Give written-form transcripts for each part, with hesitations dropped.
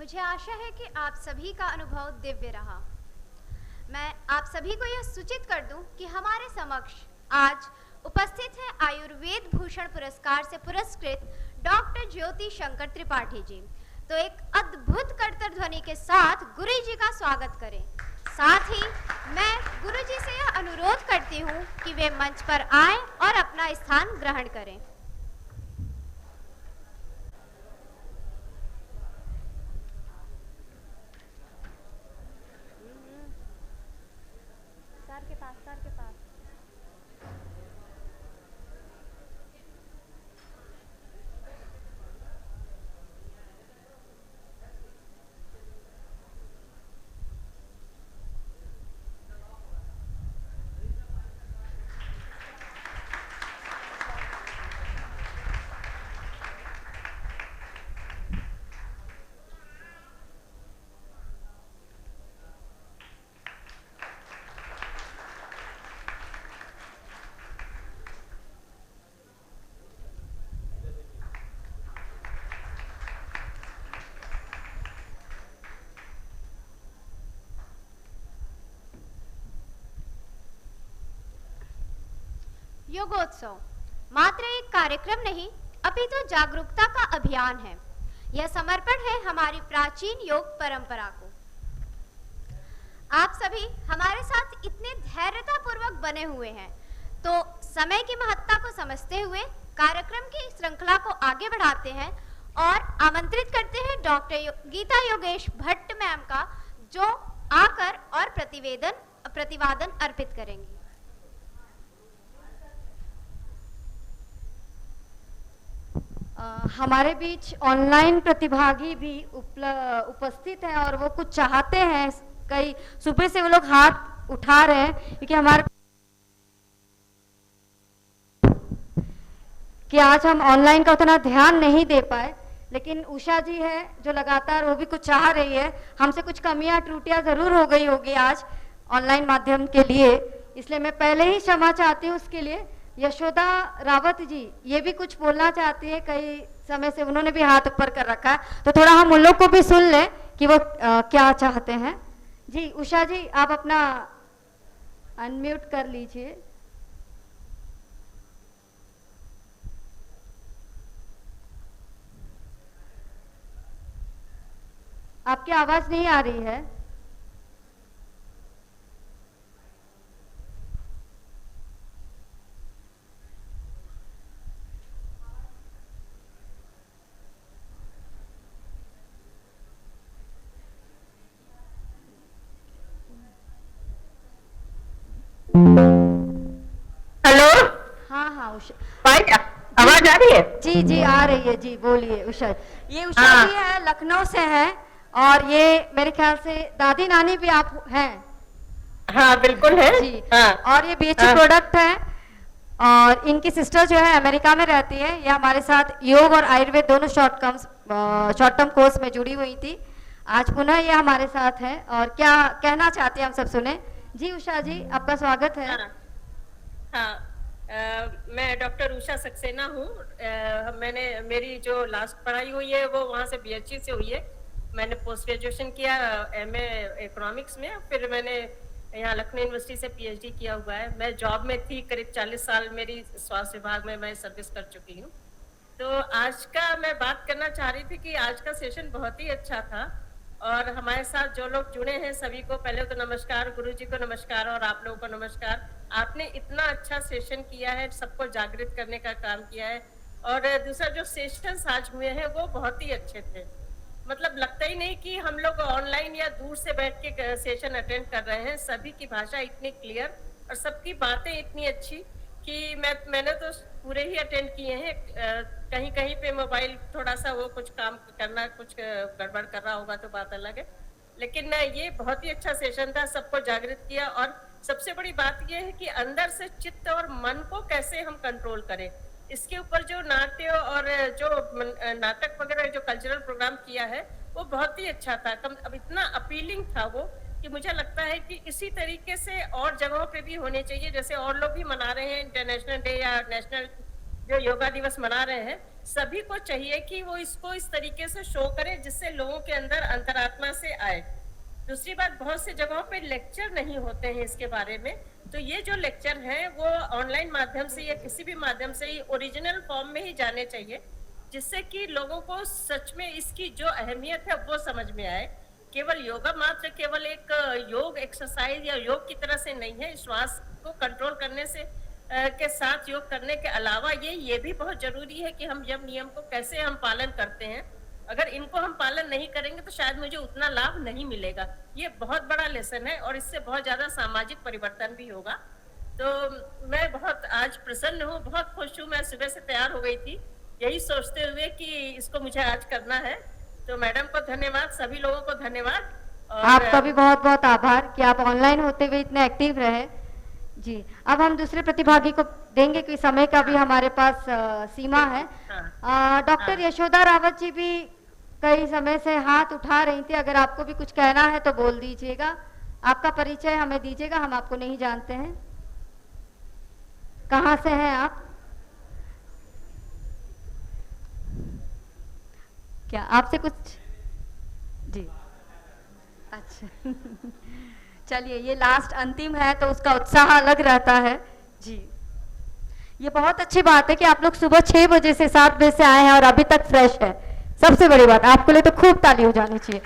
मुझे आशा है कि आप सभी का अनुभव दिव्य रहा। मैं आप सभी को यह सूचित कर दूं कि हमारे समक्ष आज उपस्थित है आयुर्वेद भूषण पुरस्कार से पुरस्कृत डॉक्टर ज्योति शंकर त्रिपाठी जी। तो एक अद्भुत करतर ध्वनि के साथ गुरु जी का स्वागत करें। साथ ही मैं गुरु जी से यह अनुरोध करती हूँ कि वे मंच पर आएं और अपना स्थान ग्रहण करें। सर के पास योगोत्सव मात्र एक कार्यक्रम नहीं अपितु तो जागरूकता का अभियान है। यह समर्पण है हमारी प्राचीन योग परंपरा को। आप सभी हमारे साथ इतने धैर्यतापूर्वक बने हुए हैं, तो समय की महत्ता को समझते हुए कार्यक्रम की श्रृंखला को आगे बढ़ाते हैं और आमंत्रित करते हैं डॉक्टर गीता योगेश भट्ट मैम का, जो आकर और प्रतिवादन अर्पित करेंगी। हमारे बीच ऑनलाइन प्रतिभागी भी उपस्थित हैं और वो कुछ चाहते हैं। कई सुबह से वो लोग हाथ उठा रहे हैं क्योंकि कि आज हम ऑनलाइन का उतना ध्यान नहीं दे पाए, लेकिन उषा जी है जो लगातार वो भी कुछ चाह रही है। हमसे कुछ कमियां त्रुटियां जरूर हो गई होगी आज ऑनलाइन माध्यम के लिए, इसलिए मैं पहले ही क्षमा चाहती हूँ उसके लिए। यशोदा रावत जी ये भी कुछ बोलना चाहती है, कई समय से उन्होंने भी हाथ ऊपर कर रखा है, तो थोड़ा हम उन लोग को भी सुन लें कि वो क्या चाहते हैं। जी उषा जी आप अपना अनम्यूट कर लीजिए। आपकी आवाज नहीं आ रही है। हेलो। हाँ उषा आवाज आ रही है? जी जी आ रही है जी, बोलिए उषा। ये उषा जी है, लखनऊ से है और ये मेरे ख्याल से दादी नानी भी आप हैं। हाँ बिल्कुल है जी। हाँ। और ये बीएचयू प्रोडक्ट है और इनकी सिस्टर जो है अमेरिका में रहती है। ये हमारे साथ योग और आयुर्वेद दोनों शॉर्ट टर्म कोर्स में जुड़ी हुई थी। आज पुनः ये हमारे साथ है और क्या कहना चाहते हैं हम सब सुने। जी उषा जी आपका स्वागत है। हाँ मैं डॉक्टर उषा सक्सेना हूँ। मेरी जो लास्ट पढ़ाई हुई है वो वहाँ से बीएचयू से हुई है। मैंने पोस्ट ग्रेजुएशन किया एमए इकोनॉमिक्स में, फिर मैंने यहाँ लखनऊ यूनिवर्सिटी से पीएचडी किया हुआ है। मैं जॉब में थी, करीब 40 साल मेरी स्वास्थ्य विभाग में मैं सर्विस कर चुकी हूँ। तो आज का मैं बात करना चाह रही थी कि आज का सेशन बहुत ही अच्छा था और हमारे साथ जो लोग जुड़े हैं सभी को पहले तो नमस्कार, गुरुजी को नमस्कार और आप लोगों को नमस्कार। आपने इतना अच्छा सेशन किया है, सबको जागृत करने का काम किया है। और दूसरा जो सेशन आज हुए हैं वो बहुत ही अच्छे थे। मतलब लगता ही नहीं कि हम लोग ऑनलाइन या दूर से बैठ के सेशन अटेंड कर रहे हैं। सभी की भाषा इतनी क्लियर और सबकी बातें इतनी अच्छी कि मैंने तो पूरे ही अटेंड किए हैं। कहीं कहीं पे मोबाइल थोड़ा सा वो कुछ काम करना, कुछ गड़बड़ कर रहा होगा तो बात अलग है, लेकिन ये बहुत ही अच्छा सेशन था, सबको जागृत किया। और सबसे बड़ी बात यह है कि अंदर से चित्त और मन को कैसे हम कंट्रोल करें, इसके ऊपर जो नाट्य और जो नाटक वगैरह जो कल्चरल प्रोग्राम किया है वो बहुत ही अच्छा था। अब इतना अपीलिंग था वो कि मुझे लगता है कि इसी तरीके से और जगहों पे भी होने चाहिए। जैसे और लोग भी मना रहे हैं इंटरनेशनल डे या नेशनल जो योगा दिवस मना रहे हैं, सभी को चाहिए कि वो इसको इस तरीके से शो करें जिससे लोगों के अंदर अंतरात्मा से आए। दूसरी बात, बहुत सी जगहों पे लेक्चर नहीं होते हैं इसके बारे में, तो ये जो लेक्चर हैं वो ऑनलाइन माध्यम से या किसी भी माध्यम से ही ओरिजिनल फॉर्म में ही जाने चाहिए, जिससे कि लोगों को सच में इसकी जो अहमियत है वो समझ में आए। केवल योगा मात्र केवल एक योग एक्सरसाइज या योग की तरह से नहीं है। श्वास को कंट्रोल करने से के साथ योग करने के अलावा ये भी बहुत जरूरी है कि हम यम नियम को कैसे हम पालन करते हैं। अगर इनको हम पालन नहीं करेंगे तो शायद मुझे उतना लाभ नहीं मिलेगा। ये बहुत बड़ा लेसन है और इससे बहुत ज्यादा सामाजिक परिवर्तन भी होगा। तो मैं बहुत आज प्रसन्न हूँ, बहुत खुश हूँ। मैं सुबह से तैयार हो गई थी यही सोचते हुए कि इसको मुझे आज करना है। तो मैडम को धन्यवाद, सभी लोगों को धन्यवाद। और आपका भी बहुत बहुत आभार कि आप ऑनलाइन होते हुए इतने एक्टिव रहे। जी, अब हम दूसरे प्रतिभागी को देंगे कि समय का भी हमारे पास सीमा है। डॉक्टर यशोदा रावत जी भी कई समय से हाथ उठा रही थी, अगर आपको भी कुछ कहना है तो बोल दीजिएगा। आपका परिचय हमें दीजिएगा, हम आपको नहीं जानते हैं। कहाँ से हैं आप? क्या आपसे कुछ? जी, अच्छा चलिए, ये लास्ट अंतिम है तो उसका उत्साह अलग रहता है। जी, ये बहुत अच्छी बात है कि आप लोग सुबह 6 बजे से 7 बजे से आए हैं और अभी तक फ्रेश है। सबसे बड़ी बात, आपके लिए तो खूब ताली हो जानी चाहिए,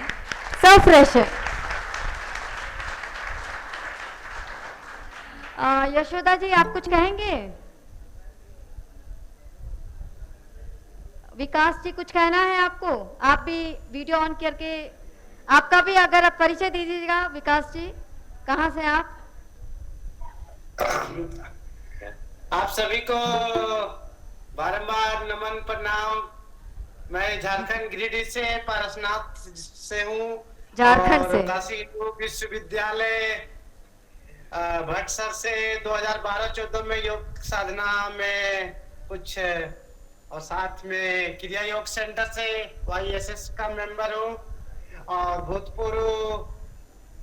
सब फ्रेश है। यशोदा जी, आप कुछ कहेंगे? विकास जी, कुछ कहना है आपको? आप भी वीडियो ऑन करके आपका भी अगर आप परिचय दीजिएगा। विकास जी, कहाँ से आप? आप सभी को बारंबार नमन प्रणाम। मैं झारखंड गिरिडीह से पारसनाथ से हूँ, झारखंड से। काशी विश्वविद्यालय भटसर से 2012-14 में योग साधना में कुछ, और साथ में क्रिया योग सेंटर से YSS का मेंबर हूँ, और भूतपूर्व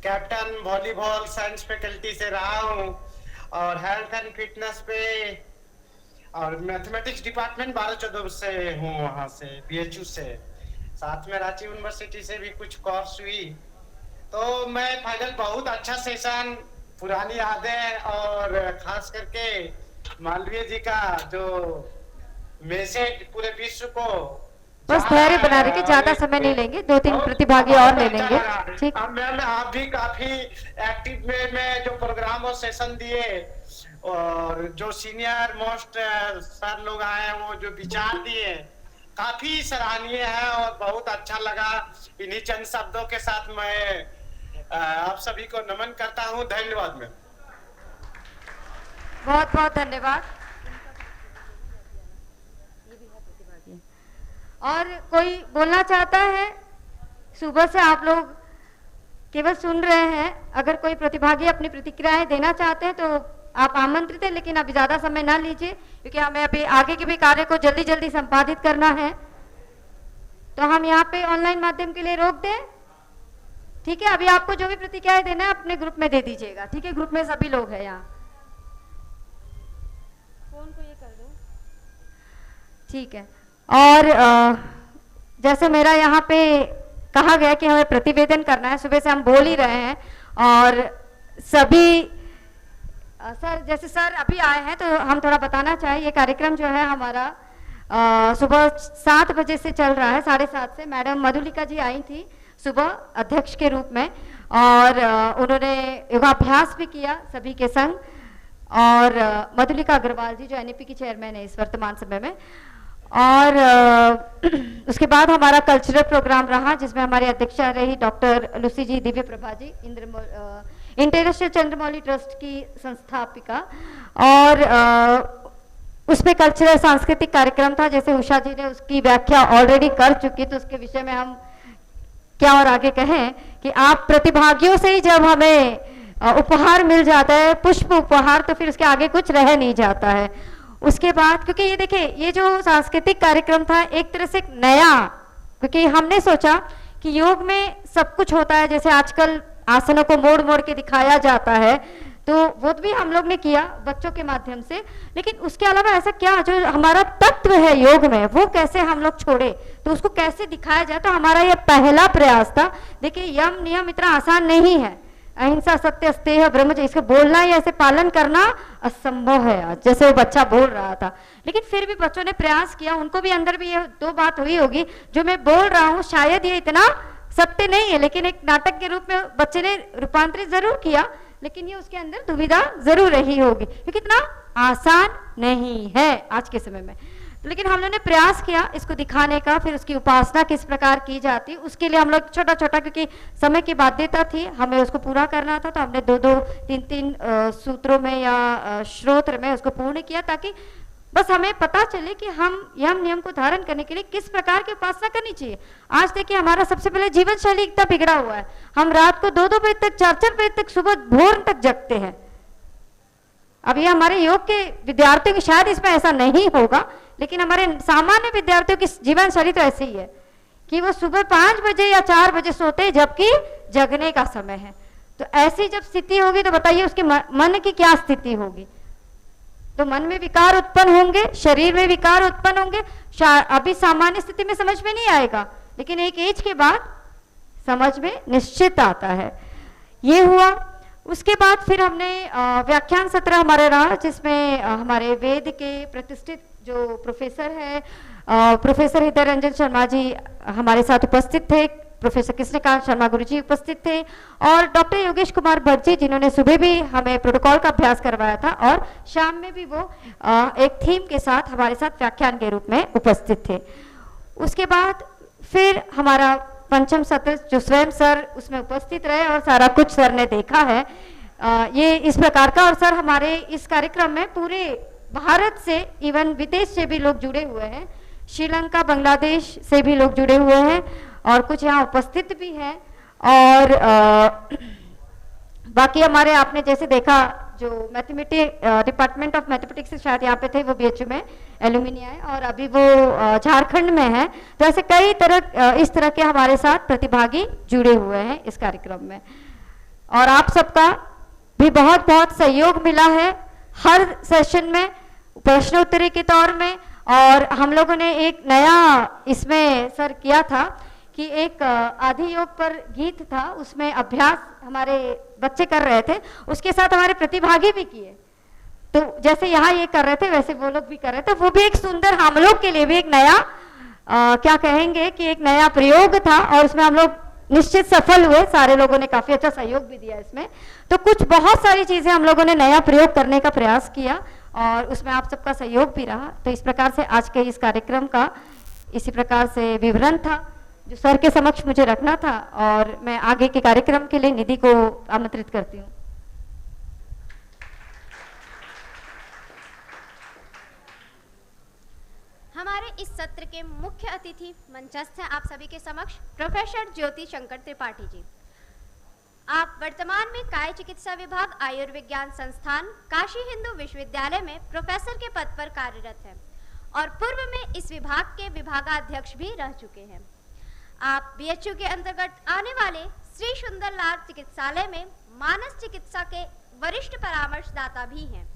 कैप्टन वॉलीबॉल साइंस फैकल्टी से रहा हूँ, और हेल्थ एंड फिटनेस पे और मैथमेटिक्स डिपार्टमेंट 12-14 से हूँ, वहाँ से BHU से। साथ में रांची यूनिवर्सिटी से भी कुछ कोर्स हुई। तो मैं फाइनल बहुत अच्छा सेशन, पुरानी यादें और खास करके मालवीय जी का जो मैसेज पूरे विश्व को, बस धैर्य बना रहे, ज्यादा समय नहीं लेंगे, 2-3 प्रतिभागी और ले लेंगे। ठीक, मैम आप भी काफी एक्टिव में जो प्रोग्राम और सेशन दिए, और जो सीनियर मोस्ट सर लोग आए हैं वो जो विचार दिए काफी सराहनीय है और बहुत अच्छा लगा। इन्हीं चंद शब्दों के साथ मैं आप सभी को नमन करता हूँ। धन्यवाद मैम। बहुत बहुत धन्यवाद। और कोई बोलना चाहता है? सुबह से आप लोग केवल सुन रहे हैं, अगर कोई प्रतिभागी अपनी प्रतिक्रियाएं देना चाहते हैं तो आप आमंत्रित हैं, लेकिन अभी ज्यादा समय ना लीजिए क्योंकि हमें अभी आगे के भी कार्य को जल्दी जल्दी संपादित करना है। तो हम यहाँ पे ऑनलाइन माध्यम के लिए रोक दें, ठीक है? अभी आपको जो भी प्रतिक्रियाएं देना है अपने ग्रुप में दे दीजिएगा, ठीक है? ग्रुप में सभी लोग हैं यहाँ। फोन को ये कर दो, ठीक है? और जैसे मेरा यहाँ पे कहा गया कि हमें प्रतिवेदन करना है, सुबह से हम बोल ही रहे हैं, और सभी सर, जैसे सर अभी आए हैं तो हम थोड़ा बताना चाहिए। ये कार्यक्रम जो है हमारा सुबह 7 बजे से चल रहा है, 7:30 से। मैडम मधुलिका जी आई थी सुबह अध्यक्ष के रूप में, और उन्होंने योगाभ्यास भी किया सभी के संग, और मधुलिका अग्रवाल जी जो NEP की चेयरमैन है इस वर्तमान समय में। और उसके बाद हमारा कल्चरल प्रोग्राम रहा जिसमें हमारी अध्यक्षा रही डॉक्टर लुसी जी दिव्य प्रभा जी, इंटरनेशनल चंद्रमौली ट्रस्ट की संस्थापिका, और उसमें कल्चरल सांस्कृतिक कार्यक्रम था। जैसे उषा जी ने उसकी व्याख्या ऑलरेडी कर चुकी, तो उसके विषय में हम क्या और आगे कहें कि आप प्रतिभागियों से ही जब हमें उपहार मिल जाता है, पुष्प उपहार, तो फिर उसके आगे कुछ रह नहीं जाता है। उसके बाद क्योंकि ये देखिए, ये जो सांस्कृतिक कार्यक्रम था एक तरह से नया, क्योंकि हमने सोचा कि योग में सब कुछ होता है, जैसे आजकल आसनों को मोड़ मोड़ के दिखाया जाता है, तो वो भी हम लोग ने किया बच्चों के माध्यम से। लेकिन उसके अलावा ऐसा क्या जो हमारा तत्व है योग में, वो कैसे हम लोग छोड़े, तो उसको कैसे दिखाया जाए, तो हमारा ये पहला प्रयास था। देखिए यम नियम इतना आसान नहीं है, अहिंसा सत्य अस्तेय ब्रह्मचर्य, इसको बोलना या ऐसे पालन करना असंभव है आज, जैसे वो बच्चा बोल रहा था। लेकिन फिर भी बच्चों ने प्रयास किया, उनको भी अंदर भी ये दो बात हुई होगी, जो मैं बोल रहा हूँ शायद ये इतना सत्य नहीं है, लेकिन एक नाटक के रूप में बच्चे ने रूपांतरित जरूर किया, लेकिन ये उसके अंदर दुविधा जरूर रही होगी, क्योंकि इतना आसान नहीं है आज के समय में। लेकिन हम लोगों ने प्रयास किया इसको दिखाने का, फिर उसकी उपासना किस प्रकार की जाती, उसके लिए हम लोग छोटा छोटा, क्योंकि समय की बाध्यता थी, हमें उसको पूरा करना था, तो हमने 2-2, 3-3 सूत्रों में या श्रोत्र में उसको पूर्ण किया, ताकि बस हमें पता चले कि हम यम नियम को धारण करने के लिए किस प्रकार की उपासना करनी चाहिए। आज देखिए हमारा सबसे पहले जीवन शैली इतना बिगड़ा हुआ है, हम रात को 2-2 बजे तक, 4-4 बजे तक, सुबह भोर तक जगते हैं। अब ये हमारे योग के विद्यार्थियों की शायद इसमें ऐसा नहीं होगा, लेकिन हमारे सामान्य विद्यार्थियों की जीवन शैली तो ऐसी ही है कि वो सुबह 5 बजे या 4 बजे सोते हैं, जबकि जगने का समय है। तो ऐसी जब स्थिति होगी तो बताइए उसके मन की क्या स्थिति होगी। तो मन में विकार उत्पन्न होंगे, शरीर में विकार उत्पन्न होंगे। अभी सामान्य स्थिति में समझ में नहीं आएगा, लेकिन एक एज के बाद समझ में निश्चित आता है। ये हुआ। उसके बाद फिर हमने व्याख्यान सत्र हमारे रहा, जिसमें हमारे वेद के प्रतिष्ठित जो प्रोफेसर है, प्रोफेसर हृदय रंजन शर्मा जी हमारे साथ उपस्थित थे, प्रोफेसर कृष्णकांत शर्मा गुरु जी उपस्थित थे, और डॉक्टर योगेश कुमार भट्ट जी, जिन्होंने सुबह भी हमें प्रोटोकॉल का अभ्यास करवाया था, और शाम में भी वो एक थीम के साथ हमारे साथ व्याख्यान के रूप में उपस्थित थे। उसके बाद फिर हमारा पंचम सत्र जो स्वयं सर उसमें उपस्थित रहे, और सारा कुछ सर ने देखा है ये इस प्रकार का। और सर हमारे इस कार्यक्रम में पूरे भारत से, इवन विदेश से भी लोग जुड़े हुए हैं, श्रीलंका, बांग्लादेश से भी लोग जुड़े हुए हैं, और कुछ यहाँ उपस्थित भी हैं। और बाकी हमारे आपने जैसे देखा जो मैथमेटिक्स डिपार्टमेंट ऑफ मैथमेटिक्स से शायद यहाँ पे थे, वो बीएचयू में एलुमिनी आए, और अभी वो झारखंड में है। तो ऐसे कई तरह इस तरह के हमारे साथ प्रतिभागी जुड़े हुए हैं इस कार्यक्रम में, और आप सबका भी बहुत बहुत सहयोग मिला है हर सेशन में, प्रश्नोत्तरी के तौर में। और हम लोगों ने एक नया इसमें सर किया था कि एक आदि योग पर गीत था, उसमें अभ्यास हमारे बच्चे कर रहे थे, उसके साथ हमारे प्रतिभागी भी किए। तो जैसे यहाँ ये कर रहे थे वैसे वो लोग भी कर रहे थे, वो भी एक सुंदर, हम लोग के लिए भी एक नया क्या कहेंगे कि एक नया प्रयोग था, और उसमें हम लोग निश्चित सफल हुए। सारे लोगों ने काफी अच्छा सहयोग भी दिया इसमें। तो कुछ बहुत सारी चीजें हम लोगों ने नया प्रयोग करने का प्रयास किया, और उसमें आप सबका सहयोग भी रहा। तो इस प्रकार से आज के इस कार्यक्रम का इसी प्रकार से विवरण था जो सर के समक्ष मुझे रखना था, और मैं आगे के कार्यक्रम के लिए निधि को आमंत्रित करती हूँ। हमारे इस सत्र के मुख्य अतिथि मंचस्थ हैं आप सभी के समक्ष प्रोफेसर ज्योति शंकर त्रिपाठी जी। आप वर्तमान में काय चिकित्सा विभाग आयुर्विज्ञान संस्थान काशी हिंदू विश्वविद्यालय में प्रोफेसर के पद पर कार्यरत हैं, और पूर्व में इस विभाग के विभागाध्यक्ष भी रह चुके हैं। आप बीएचयू के अंतर्गत आने वाले श्री सुंदरलाल चिकित्सालय में मानस चिकित्सा के वरिष्ठ परामर्शदाता भी हैं।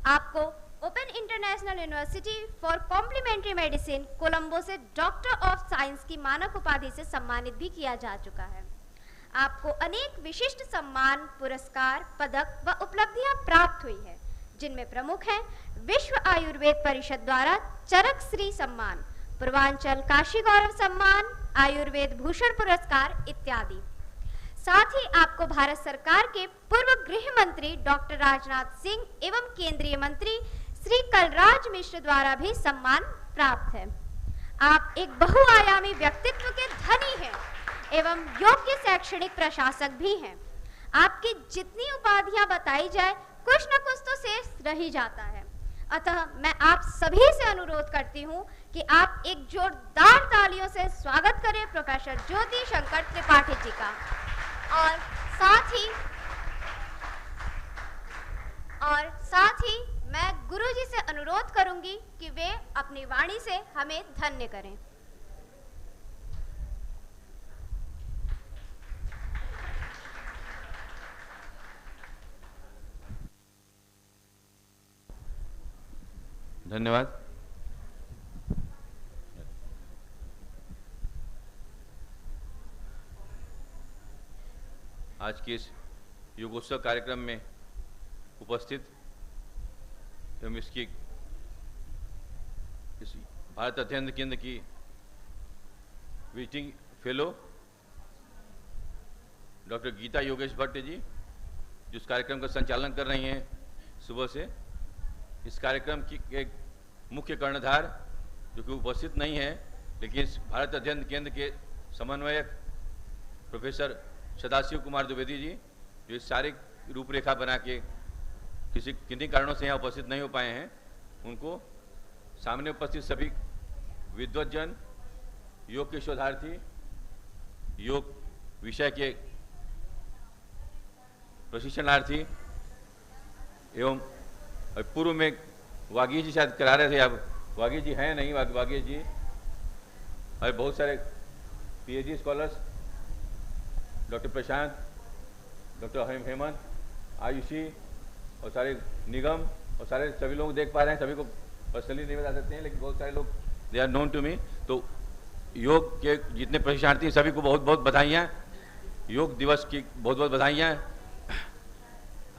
आपको open international university for complementary medicine Colombo से डॉक्टर ऑफ साइंस की मानक उपाधि से सम्मानित भी किया जा चुका है। आपको अनेक विशिष्ट सम्मान, पुरस्कार, पदक व उपलब्धियां प्राप्त हुई है, जिनमें प्रमुख हैं विश्व आयुर्वेद परिषद द्वारा चरक श्री सम्मान, पूर्वांचल काशी गौरव सम्मान, आयुर्वेद भूषण पुरस्कार इत्यादि। साथ ही आपको भारत सरकार के पूर्व गृह मंत्री डॉक्टर राजनाथ सिंह एवं केंद्रीय मंत्री श्री कलराज मिश्र द्वारा भी सम्मान प्राप्त है। आप एक बहुआयामी व्यक्तित्व के धनी हैं एवं योग्य शैक्षणिक प्रशासक भी हैं। आपकी जितनी उपाधियां बताई जाए, कुछ न कुछ तो शेष रह ही जाता है। अतः मैं आप सभी से अनुरोध करती हूं कि आप एक जोरदार तालियों से स्वागत करें प्रोफेसर ज्योति शंकर त्रिपाठी जी का। और साथ ही मैं गुरुजी से अनुरोध करूंगी कि वे अपनी वाणी से हमें धन्य करें। धन्यवाद। आज के इस योगोत्सव कार्यक्रम में उपस्थित एवं इसकी इस भारत अध्ययन केंद्र की visiting fellow doctor Geeta Yogesh Bhatt ji, जो इस कार्यक्रम का संचालन कर रही हैं सुबह से। इस कार्यक्रम की एक मुख्य कर्णधार जो कि उपस्थित नहीं है, लेकिन इस भारत अध्ययन केंद्र के समन्वयक प्रोफेसर सदाशिव कुमार द्विवेदी जी, जो इस सारी रूपरेखा बना के किन्हीं कारणों से यहाँ उपस्थित नहीं हो पाए हैं, उनको सामने उपस्थित सभी विद्वज्जन, योग के शोधार्थी, योग विषय के प्रशिक्षणार्थी एवं पूर्व में वागी जी शायद करा रहे थे, अब वागी जी हैं नहीं, वागी जी और बहुत सारे पीएचडी स्कॉलर्स, डॉक्टर प्रशांत, डॉक्टर हेमंत, आयुषी और सारे निगम और सारे सभी लोग देख पा रहे हैं। सभी को पर्सनली नहीं बता सकते हैं, लेकिन बहुत सारे लोग they are known to me. तो योग के जितने प्रशिक्षणार्थी हैं सभी को बहुत बहुत बधाइयाँ, योग दिवस की बहुत बहुत बधाइयाँ।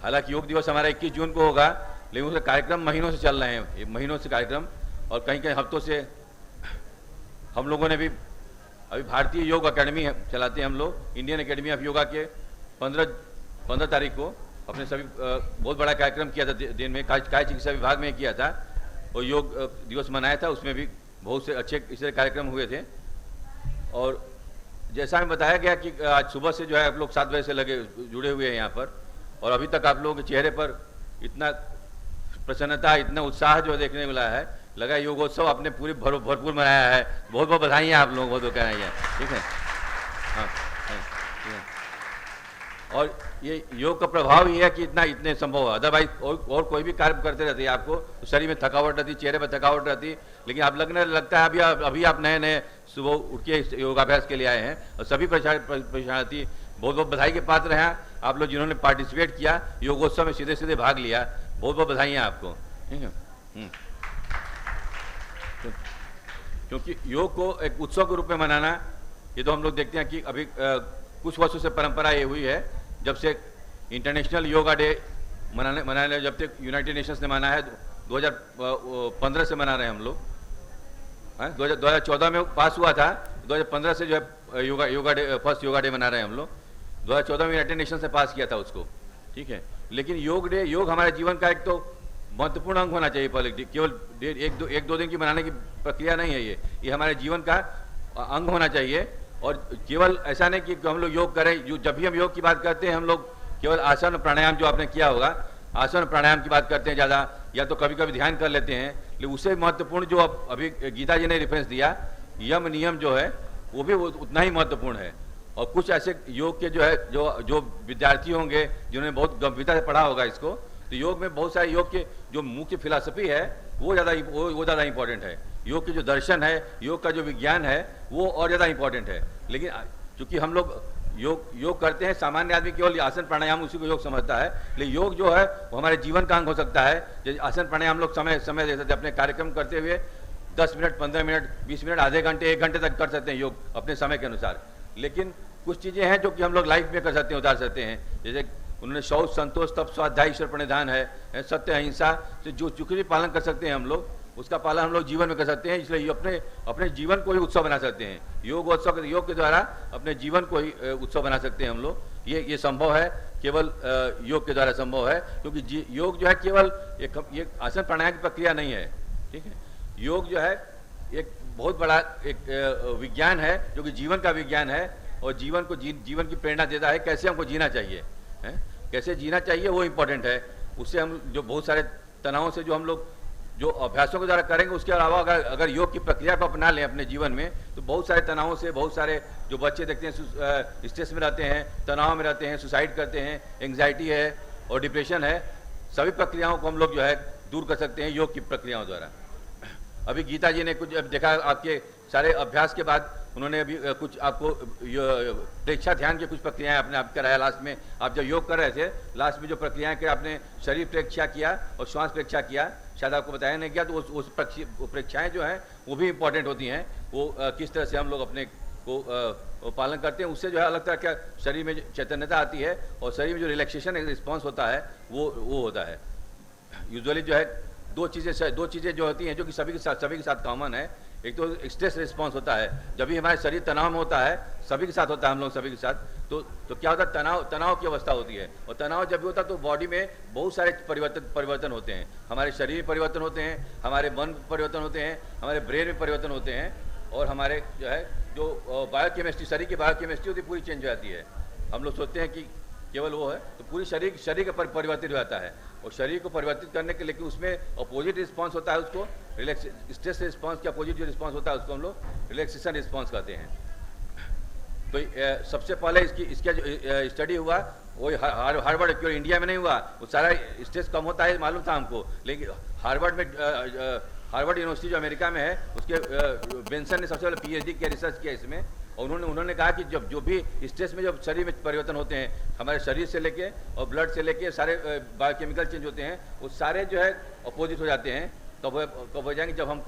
हालांकि योग दिवस हमारा 21 जून को होगा, लेकिन उसका कार्यक्रम महीनों से चल रहे हैं, महीनों से कार्यक्रम, और कहीं कहीं हफ्तों से हम लोगों ने भी अभी भारतीय योग अकेडमी चलाते हैं हम लोग, इंडियन एकेडमी ऑफ योगा के 15 तारीख को अपने सभी बहुत बड़ा कार्यक्रम किया था दिन में, काय चिकित्सा विभाग में किया था और योग दिवस मनाया था। उसमें भी बहुत से अच्छे इस तरह कार्यक्रम हुए थे। और जैसा हमें बताया गया कि आज सुबह से जो है आप लोग 7 बजे से जुड़े हुए हैं यहाँ पर, और अभी तक आप लोगों के चेहरे पर इतना प्रसन्नता, इतना उत्साह जो देखने मिला है, लगा योगोत्सव आपने पूरी भरपूर मनाया है। बहुत बहुत बधाई है आप लोगों को, तो कहना है, ठीक है। हाँ, ठीक है। और ये योग का प्रभाव ये है कि इतने संभव है, अदरवाइज और कोई भी कार्य करते रहते हैं आपको तो शरीर में थकावट रहती, चेहरे पर थकावट रहती, लेकिन आप लगता है अभी आप नए सुबह उठ के योगाभ्यास के लिए आए हैं। और सभी प्रशिक्षणार्थी बहुत बहुत बधाई के पात्र हैं। आप लोग जिन्होंने पार्टिसिपेट किया योगोत्सव में, सीधे भाग लिया, बहुत बहुत बधाइयाँ आपको, ठीक है। क्योंकि योग को एक उत्सव के रूप में मनाना, ये तो हम लोग देखते हैं कि अभी कुछ वर्षों से परंपरा ये हुई है, जब से इंटरनेशनल योगा डे मनाने जब तक यूनाइटेड नेशंस ने मना है 2015 से मना रहे हैं हम लोग। 2014 में पास हुआ था, 2015 से जो है yoga day, first yoga day मना रहे हैं हम लोग। 2014 में यूनाइटेड नेशंस ने पास किया था उसको, ठीक है। लेकिन योग हमारे जीवन का एक तो महत्वपूर्ण अंग होना चाहिए। पहले केवल एक दो दिन की मनाने की प्रक्रिया नहीं है, ये हमारे जीवन का अंग होना चाहिए। और केवल ऐसा नहीं कि हम लोग योग करें, जब भी हम योग की बात करते हैं हम लोग केवल आसन प्राणायाम जो आपने किया होगा, आसन प्राणायाम की बात करते हैं ज़्यादा, या तो कभी कभी ध्यान कर लेते हैं। लेकिन उससे महत्वपूर्ण जो अभी गीता जी ने रेफरेंस दिया, यम नियम जो है वो भी उतना ही महत्वपूर्ण है। और कुछ ऐसे योग के जो विद्यार्थी होंगे जिन्होंने बहुत गंभीरता से पढ़ा होगा इसको, तो योग में बहुत सारे योग के जो मुख्य फिलॉसफी है वो ज़्यादा इंपॉर्टेंट है। योग के जो दर्शन है, योग का जो विज्ञान है वो और ज़्यादा इंपॉर्टेंट है। लेकिन चूंकि हम लोग योग करते हैं, सामान्य आदमी केवल आसन प्राणायाम उसी को योग समझता है, लेकिन योग जो है वो हमारे जीवन का अंग हो सकता है। जैसे आसन प्राणायाम लोग समय दे सकते हैं अपने कार्यक्रम करते हुए, 10 मिनट, 15 मिनट, 20 मिनट, आधे घंटे, 1 घंटे तक कर सकते हैं योग अपने समय के अनुसार। लेकिन कुछ चीज़ें हैं जो कि हम लोग लाइफ में कर सकते हैं, उतार सकते हैं। जैसे उन्होंने शौच, संतोष, तप, स्वाध्याय, ईश्वर प्रणिधान है, सत्य, अहिंसा से जो चूंकि भी पालन कर सकते हैं हम लोग, उसका पालन हम लोग जीवन में कर सकते हैं। इसलिए अपने जीवन को ही उत्सव बना सकते हैं। योग के द्वारा अपने जीवन को ही उत्सव बना सकते हैं हम लोग। ये संभव है, केवल योग के द्वारा संभव है। क्योंकि योग जो है केवल एक आसन प्राणायाम की प्रक्रिया नहीं है, ठीक है। योग जो है एक बहुत बड़ा एक विज्ञान है, जो कि जीवन का विज्ञान है, और जीवन की प्रेरणा देता है कैसे हमको जीना चाहिए, कैसे जीना चाहिए वो इम्पोर्टेंट है। उससे हम जो बहुत सारे तनावों से जो हम लोग जो अभ्यासों के द्वारा करेंगे, उसके अलावा अगर योग की प्रक्रिया को अपना लें अपने जीवन में, तो बहुत सारे तनावों से, बहुत सारे जो बच्चे देखते हैं स्ट्रेस में रहते हैं, तनाव में रहते हैं, सुसाइड करते हैं, एंग्जाइटी है और डिप्रेशन है, सभी प्रक्रियाओं को हम लोग जो है दूर कर सकते हैं योग की प्रक्रियाओं द्वारा। अभी गीता जी ने कुछ देखा, आपके सारे अभ्यास के बाद उन्होंने अभी कुछ आपको प्रेक्षा ध्यान की कुछ प्रक्रियाएं आपने आप कराया। लास्ट में आप जब योग कर रहे थे, लास्ट में जो प्रक्रियाएं की आपने शरीर प्रेक्षा किया और श्वास प्रेक्षा किया। शायद आपको बताया नहीं गया, तो उस परीक्षाएं जो हैं वो भी इम्पोर्टेंट होती हैं। वो किस तरह से हम लोग अपने को पालन करते हैं, उससे जो है अलग तरह का शरीर में चैतन्यता आती है और शरीर में जो रिलैक्सेशन रिस्पॉन्स होता है वो होता है। यूजुअली जो है दो चीज़ें जो होती हैं जो कि सभी के साथ कॉमन है। एक तो स्ट्रेस रिस्पॉन्स होता है, जब भी हमारे शरीर तनाव में होता है, सभी के साथ होता है, हम लोग सभी के साथ, तो क्या होता है, तनाव की अवस्था होती है। और तनाव जब भी होता है तो बॉडी में बहुत सारे परिवर्तन होते हैं। हमारे शरीर में परिवर्तन होते हैं, हमारे मन में परिवर्तन होते हैं, हमारे ब्रेन में परिवर्तन होते हैं, और हमारे जो बायोकेमिस्ट्री, शरीर की बायोकेमिस्ट्री होती है पूरी चेंज हो जाती है। हम लोग सोचते हैं कि केवल वो है, तो पूरी शरीर का परिवर्तित हो जाता है। और शरीर को परिवर्तित करने के, लेकिन उसमें अपोजिट रिस्पांस होता है, उसको स्ट्रेस रिस्पांस के अपोजिट जो रिस्पांस होता है उसको हम लोग रिलैक्सेशन रिस्पांस कहते हैं। तो सबसे पहले इसका जो स्टडी हुआ वो हार्वर्ड, क्यों इंडिया में नहीं हुआ, वो सारा स्ट्रेस कम होता है मालूम था हमको, लेकिन हार्वर्ड यूनिवर्सिटी जो अमेरिका में है, उसके बेंसन ने सबसे पहले पीएचडी किया, रिसर्च किया इसमें। और उन्होंने कहा कि जब जो भी स्ट्रेस में जब शरीर में परिवर्तन होते हैं, हमारे शरीर से लेके और ब्लड से लेके सारे बायोकेमिकल चेंज होते हैं, वो सारे जो है अपोजिट हो जाते हैं। कब हो जाएंगे, जब हम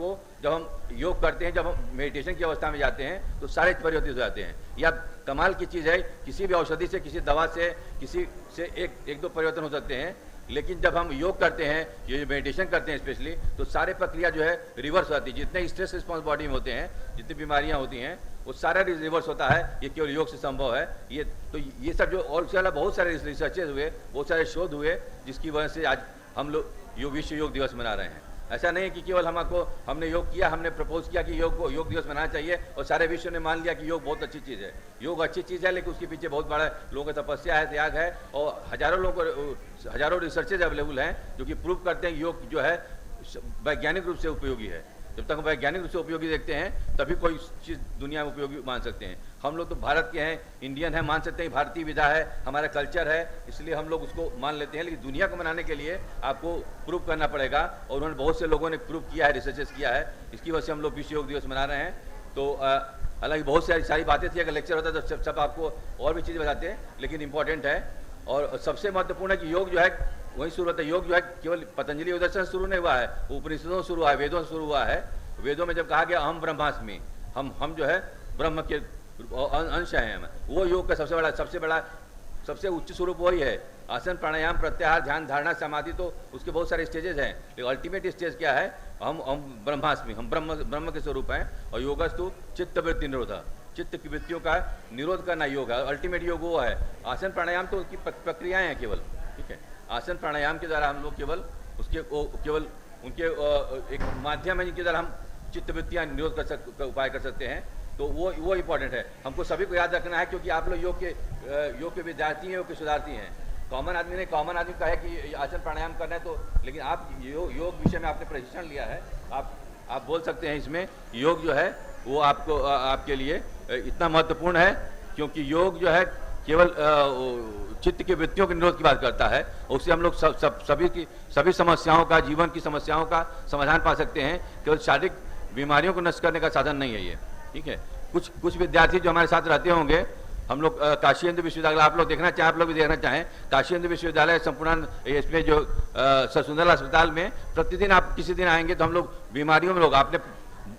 योग करते हैं, जब हम मेडिटेशन की अवस्था में जाते हैं, तो सारे परिवर्तित हो जाते हैं। यह कमाल की चीज़ है, किसी भी औषधि से, किसी दवा से, किसी से एक दो परिवर्तन हो सकते हैं, लेकिन जब हम योग करते हैं, ये मेडिटेशन करते हैं स्पेशली, तो सारे प्रक्रिया जो है रिवर्स हो जाती है। जितने स्ट्रेस रिस्पॉन्स बॉडी में होते हैं, जितनी बीमारियां होती हैं, वो सारा रिवर्स होता है। ये केवल योग से संभव है। ये सब जो और उसके बहुत सारे रिसर्चेज हुए, बहुत सारे शोध हुए, जिसकी वजह से आज हम लोग विश्व योग दिवस मना रहे हैं। ऐसा नहीं है कि केवल हमने योग किया, हमने प्रपोज किया कि योग दिवस मनाना चाहिए और सारे विश्व ने मान लिया कि योग बहुत अच्छी चीज़ है। योग अच्छी चीज़ है, लेकिन उसके पीछे बहुत बड़ा लोगों की तपस्या है, त्याग है, और हजारों रिसर्चेज अवेलेबल हैं जो कि प्रूव करते हैं कि योग जो है वैज्ञानिक रूप से उपयोगी है। जब तक हम वैज्ञानिक रूप से उपयोगी देखते हैं, तभी कोई चीज़ दुनिया में उपयोगी मान सकते हैं। हम लोग तो भारत के हैं, इंडियन है, मान सकते हैं, भारतीय विधा है, हमारा कल्चर है, इसलिए हम लोग उसको मान लेते हैं। लेकिन दुनिया को मनाने के लिए आपको प्रूव करना पड़ेगा, और उन्होंने बहुत से लोगों ने प्रूव किया है, रिसर्चेस किया है। इसकी वजह से हम लोग विश्व योग दिवस मना रहे हैं। तो हालांकि बहुत सारी बातें थी, अगर लेक्चर होता तो सब आपको और भी चीज़ें बताते हैं, लेकिन इंपॉर्टेंट है। और सबसे महत्वपूर्ण है कि योग जो है वही शुरू होता है। योग जो है केवल पतंजलि दर्शन शुरू नहीं हुआ है, उपनिषदों से शुरू हुआ है, वेदों से शुरू हुआ है। वेदों में जब कहा गया अहम ब्रह्मास्मि, हम जो है ब्रह्म के अंश हैं, वो योग का सबसे उच्च स्वरूप वही है। आसन, प्राणायाम, प्रत्याहार, ध्यान, धारणा, समाधि, तो उसके बहुत सारे स्टेजेस हैं, लेकिन अल्टीमेट स्टेज क्या है, हम ब्रह्मास्मि, हम ब्रह्म के स्वरूप हैं। और योगस्तु चित्त वृत्ति निरोधा, चित्त की वृत्तियों का निरोध करना योग है। अल्टीमेट योग वो है। आसन प्राणायाम तो उसकी प्रक्रियाएं हैं केवल, ठीक है। आसन प्राणायाम के द्वारा हम लोग केवल उनके एक माध्यम है जिनके द्वारा हम चित्त वृत्तियाँ निरोध का उपाय कर सकते हैं। तो वो इम्पोर्टेंट है, हमको सभी को याद रखना है, क्योंकि आप लोग योग के विद्यार्थी हैं, योग के सुधार्थी हैं। कॉमन आदमी कहे कि आसन प्राणायाम करना है, तो लेकिन आप योग विषय में आपने प्रशिक्षण लिया है, आप बोल सकते हैं इसमें योग जो है वो आपके लिए इतना महत्वपूर्ण है, क्योंकि योग जो है केवल चित्त की वृत्तियों के निरोध की बात करता है। उससे हम लोग सभी समस्याओं का, जीवन की समस्याओं का समाधान पा सकते हैं। केवल शारीरिक बीमारियों को नष्ट करने का साधन नहीं है ये, ठीक है। कुछ विद्यार्थी जो हमारे साथ रहते होंगे, हम लोग काशी हिंदू विश्वविद्यालय, आप लोग देखना चाहें, आप लोग भी देखना चाहें, काशी हिंदू विश्वविद्यालय संपूर्ण इसमें जो सुंदरलाल अस्पताल में प्रतिदिन आप किसी दिन आएंगे तो हम लोग बीमारियों में, लोग आपने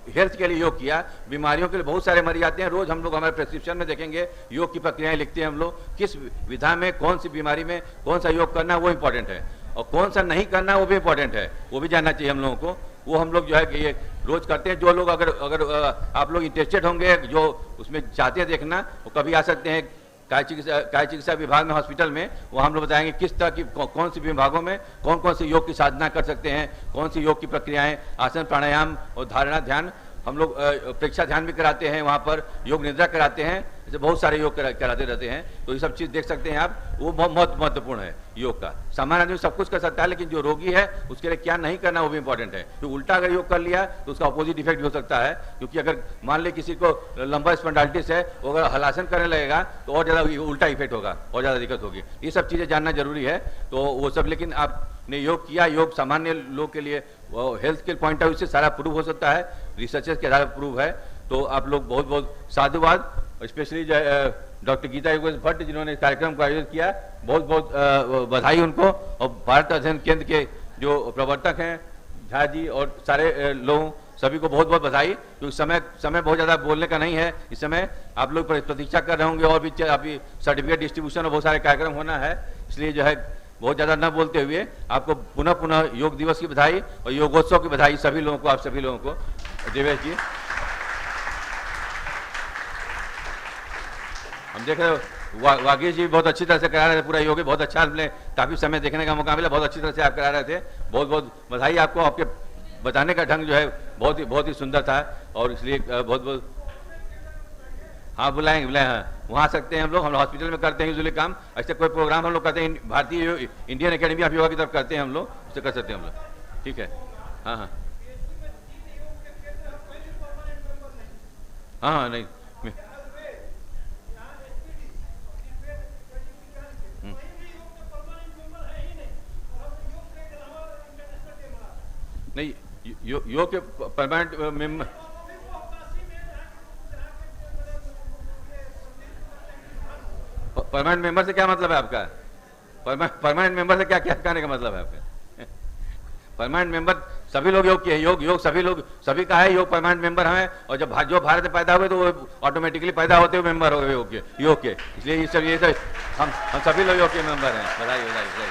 हेल्थ के लिए योग किया, बीमारियों के लिए बहुत सारे मरीज आते हैं। रोज हम लोग हमारे प्रेस्क्रिप्शन में देखेंगे योग की प्रक्रियाएं लिखते हैं हम लोग, किस विधा में, कौन सी बीमारी में कौन सा योग करना है वो इंपॉर्टेंट है, और कौन सा नहीं करना वो भी इंपॉर्टेंट है, वो भी जानना चाहिए हम लोगों को। वो हम लोग जो है कि ये रोज करते हैं। जो लोग अगर आप लोग इंटरेस्टेड होंगे, जो उसमें चाहते हैं देखना, वो कभी आ सकते हैं काय चिकित्सा विभाग में, हॉस्पिटल में। वहाँ हम लोग बताएंगे किस तरह की कौन सी विभागों में कौन से योग की साधना कर सकते हैं, कौन सी योग की प्रक्रियाएं, आसन प्राणायाम और धारणा ध्यान। हम लोग प्रेक्षा ध्यान भी कराते हैं, वहाँ पर योग निद्रा कराते हैं, ऐसे बहुत सारे योग कराते रहते हैं। तो ये सब चीज़ देख सकते हैं आप, वो बहुत महत्वपूर्ण है योग का। सामान्य आदमी सब कुछ कर सकता है, लेकिन जो रोगी है उसके लिए क्या नहीं करना वो भी इंपॉर्टेंट है। तो उल्टा अगर योग कर लिया तो उसका अपोजिट इफेक्ट भी हो सकता है, क्योंकि अगर मान ले किसी को लंबा स्पॉन्डाइटिस है, वो अगर हलासन करने लगेगा तो और ज़्यादा उल्टा इफेक्ट होगा, और ज़्यादा दिक्कत होगी। ये सब चीज़ें जानना जरूरी है। तो वो सब, लेकिन आपने योग किया, योग सामान्य लोग के लिए हेल्थ के पॉइंट ऑफ व्यू से सारा प्रूव हो सकता है, रिसर्चेस के आधार पर प्रूव है। तो आप लोग बहुत बहुत साधुवाद, स्पेशली जो डॉक्टर गीता योगेश भट्ट जिन्होंने इस कार्यक्रम को आयोजित किया, बहुत बहुत बधाई उनको। और भारत अध्ययन केंद्र के जो प्रवर्तक हैं झा जी और सारे लोगों सभी को बहुत बहुत बधाई, क्योंकि समय बहुत ज़्यादा बोलने का नहीं है। इस समय आप लोग प्रतीक्षा कर रहे होंगे और भी अभी सर्टिफिकेट डिस्ट्रीब्यूशन और बहुत सारे कार्यक्रम होना है, इसलिए जो है बहुत ज़्यादा न बोलते हुए आपको पुनः पुनः योग दिवस की बधाई और योगोत्सव की बधाई सभी लोगों को, आप सभी लोगों को। देवेश जी, हम देख रहे हो वागीश जी बहुत अच्छी तरह से करा रहे थे पूरा योग, बहुत अच्छा, हमने काफ़ी समय देखने का मौका मिला, बहुत अच्छी तरह से आप करा रहे थे। बहुत बहुत बधाई आपको, आपके बताने का ढंग जो है बहुत ही सुंदर था, और इसलिए बहुत बहुत हाँ बुलाएंगे हाँ, वहाँ आ सकते हैं हम लोग हॉस्पिटल में करते हैं यूजुअली काम, ऐसे कोई प्रोग्राम हम लोग करते हैं भारतीय इंडियन एकेडमी ऑफ योगा की तरफ करते हैं हम लोग, उससे कर सकते हैं हम लोग, ठीक है। हाँ हाँ हाँ हाँ नहीं नहीं योग के परमानेंट मेंबर, परमानेंट मेंबर से क्या मतलब है आपका? परमानेंट मेंबर से क्या क्या कहने का मतलब है आपका? परमानेंट मेंबर सभी लोग योग के, योग सभी लोग, सभी का है योग, परमानेंट मेंबर हैं, और जब जो भारत में पैदा हुए तो वो ऑटोमेटिकली पैदा होते हुए मेंबर हो गए योग के, इसलिए ये सब हम सभी लोग योग के मेंबर हैं। बधाई बधाई बधाई।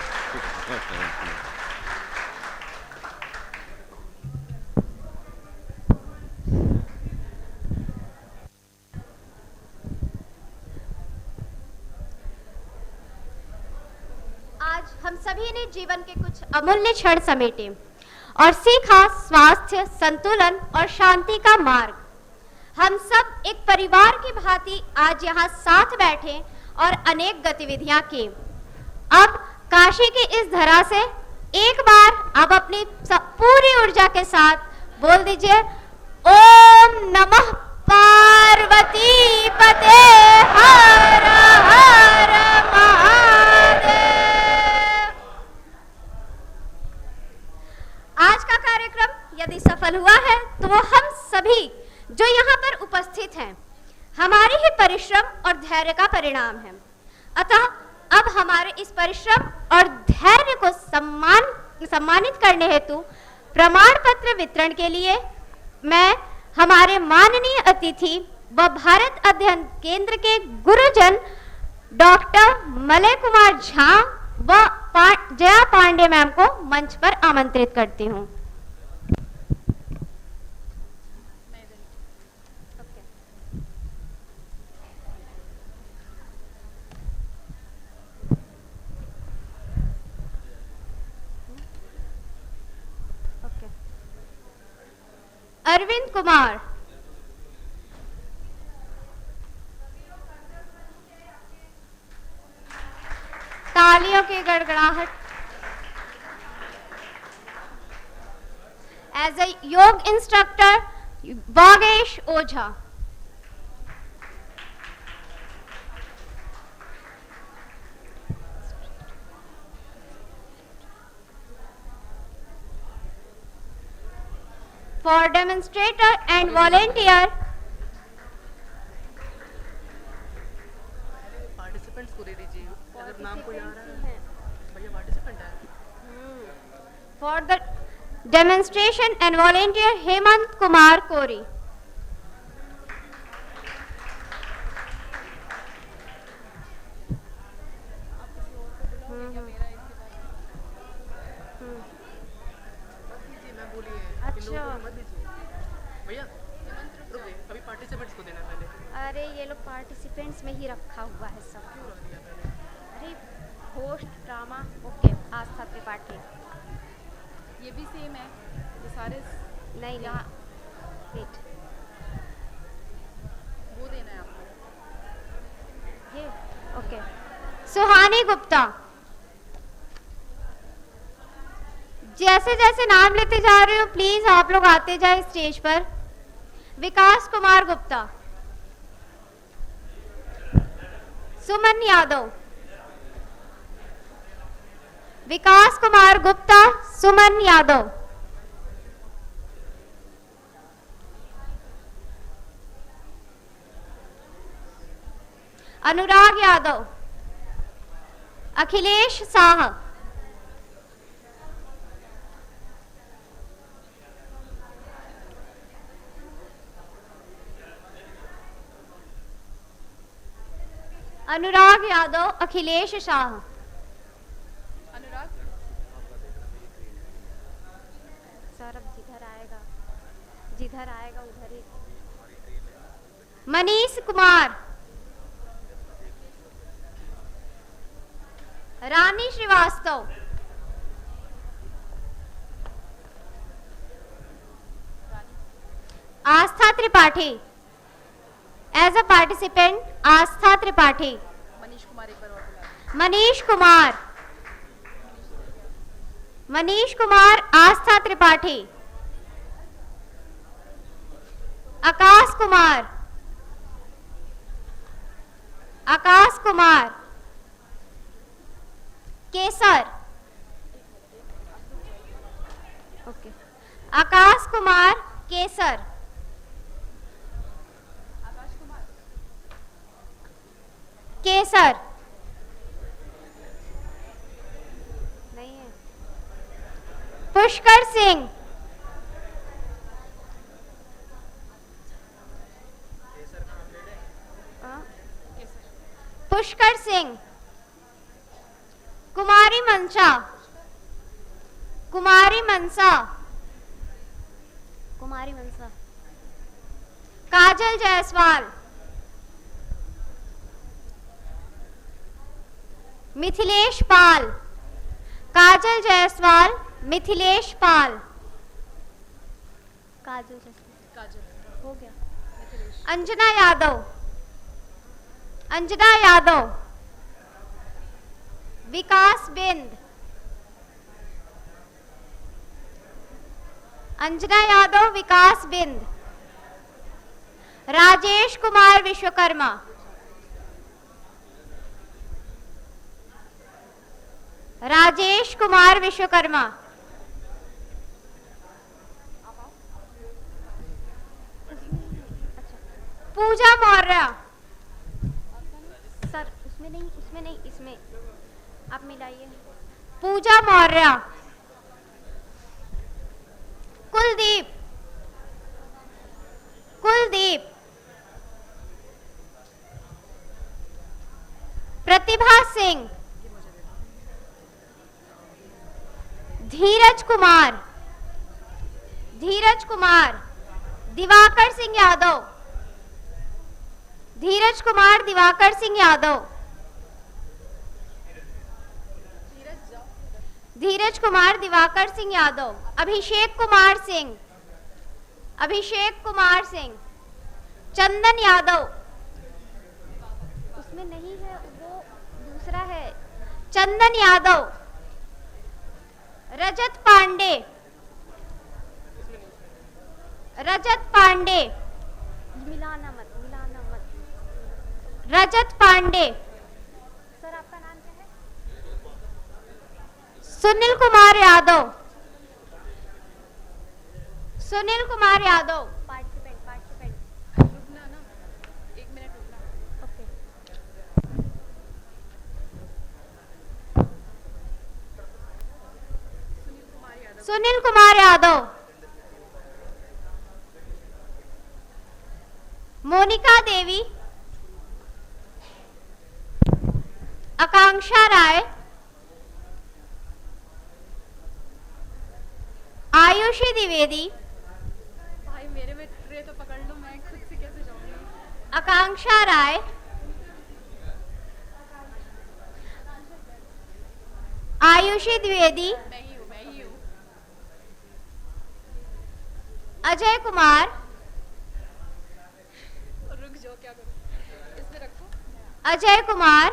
हम सभी ने जीवन के कुछ अमूल्य क्षण समेटे और सीखा स्वास्थ्य, संतुलन और शांति का मार्ग। हम सब एक परिवार की भांति आज यहाँ साथ बैठे और अनेक गतिविधियां की। अब काशी की इस धरा से एक बार आप अपनी पूरी ऊर्जा के साथ बोल दीजिए, ओम नमः पार्वती पते हर हर महादेव। आज का कार्यक्रम यदि सफल हुआ है तो वो हम सभी जो यहाँ पर उपस्थित हैं, हमारे ही परिश्रम और धैर्य का परिणाम है। अतः अब हमारे इस परिश्रम और धैर्य को सम्मानित करने हेतु प्रमाण पत्र वितरण के लिए मैं हमारे माननीय अतिथि व भारत अध्ययन केंद्र के गुरुजन डॉक्टर मलय कुमार झा व जया पांडे मैम को मंच पर आमंत्रित करती हूँ। अरविंद कुमार, तालियों की गड़गड़ाहट। एज ए योग instructor Vagesh Ojha, for demonstrator and volunteer participants को दे दीजिए, अगर नाम कोई आ रहा है भैया पार्टिसिपेंट है। for the demonstration and volunteer Hemant Kumar कोरी, अरे ये लोग पार्टिसिपेंट्स में ही रखा हुआ है सब। अरे होस्ट ड्रामा, ओके, आस्था त्रिपाठी, ये भी सेम है, ये सारे नहीं यहाँ वेट, वो देना है आपको ये ओके। सुहानी गुप्ता, जैसे जैसे नाम लेते जा रहे हो प्लीज आप लोग आते जाए स्टेज पर। विकास कुमार गुप्ता, सुमन यादव, विकास कुमार गुप्ता, सुमन यादव, अनुराग यादव, अखिलेश साह, अनुराग यादव, अखिलेश शाह। अनुराग। सौरभ जिधर आएगा उधर ही। मनीष कुमार, रानी श्रीवास्तव, आस्था त्रिपाठी। एज अ पार्टिसिपेंट आस्था त्रिपाठी। मनीष कुमार एक बार और बुला। मनीष कुमार, मनीष कुमार, आस्था त्रिपाठी। आकाश कुमार, आकाश कुमार। केसर, ओके। आकाश कुमार केसर। आकाश कुमार। केसर नहीं है। पुष्कर सिंह, पुष्कर सिंह। कुमारी मनसा, कुमारी मनसा, कुमारी मनसा। काजल जायसवाल, मिथिलेश पाल। काजल जायसवाल, मिथिलेश पाल। काजल जायसवाल काजल। हो गया। मिथिलेश। अंजना यादव, अंजना यादव। विकास बिंद, अंजना यादव, विकास बिंद। राजेश कुमार विश्वकर्मा, राजेश कुमार विश्वकर्मा। पूजा मौर्य। सर उसमें नहीं, इसमें आप मिलाइए। पूजा मौर्य। कुलदीप, कुलदीप। प्रतिभा सिंह। धीरज कुमार, धीरज कुमार। दिवाकर सिंह यादव, धीरज कुमार, दिवाकर सिंह यादव। धीरज कुमार, दिवाकर सिंह यादव। अभिषेक कुमार सिंह, अभिषेक कुमार सिंह। चंदन यादव, उसमें नहीं है, वो दूसरा है। चंदन यादव। रजत पांडे, रजत पांडे। मिलाना मत, मिलाना मत। रजत पांडे। सर आपका नाम क्या है? सुनील कुमार यादव, सुनील कुमार यादव। Participant, participant. रुकना ना, 1 मिनट रुकना। ओके। सुनील कुमार यादव। सुनील कुमार यादव। मोनिका देवी। आकांक्षा राय। आयुषी द्विवेदी। भाई मेरे में ट्रे तो पकड़ लो, मैं खुद से कैसे जाऊंगी। आकांक्षा राय। आयुषी द्विवेदी। मैं ही हूँ, मैं ही हूँ। अजय कुमार। रुक जाओ, क्या करूँ? इसमें रखो। अजय कुमार।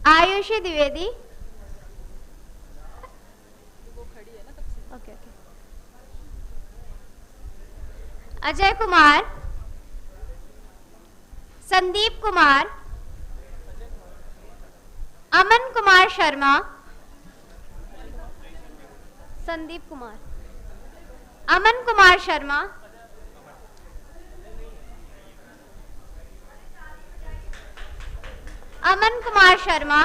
आयुषी द्विवेदी। वो खड़ी है ना तब से। Okay okay. अजय कुमार। संदीप कुमार। अमन कुमार शर्मा। संदीप कुमार। अमन कुमार शर्मा। अमन कुमार शर्मा।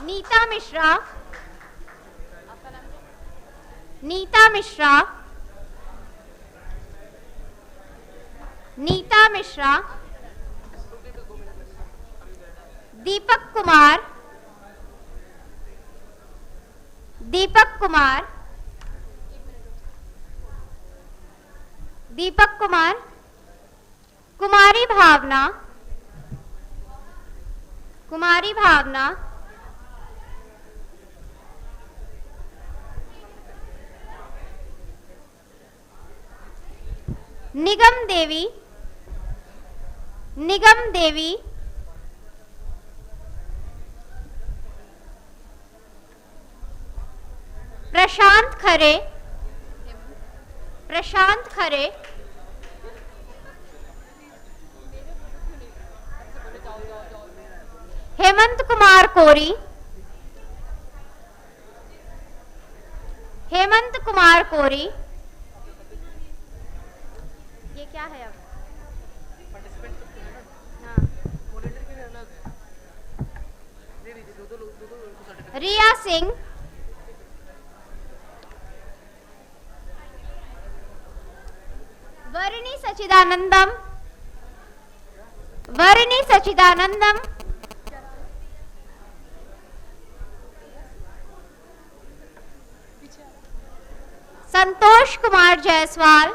नीता मिश्रा। आपका नाम क्या है? नीता मिश्रा। नीता पूजा मिश्रा, दीपक कुमार, दीपक कुमार, दीपक कुमार, कुमारी भावना, कुमारी भावना, निगम देवी, निगम देवी, प्रशांत खरे, प्रशांत खरे, हेमंत कुमार कोरी, हेमंत कुमार कोरी, ये क्या है अब? हाँ। रिया सिंह, वर्णी सचिदानंदम, वर्णी सचिदानंदम, संतोष कुमार जायसवाल,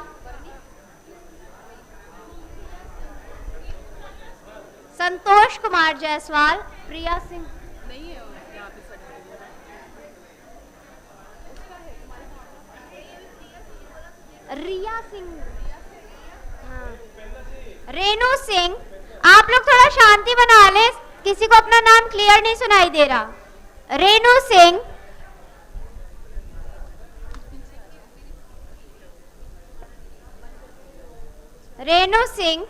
संतोष कुमार जायसवाल, प्रिया सिंह, नहीं है यहाँ पे सर्टिफिकेट। रिया सिंह, हाँ, रेणु सिंह। आप लोग थोड़ा शांति बना ले, किसी को अपना नाम क्लियर नहीं सुनाई दे रहा। रेणु सिंह, रेणु सिंह,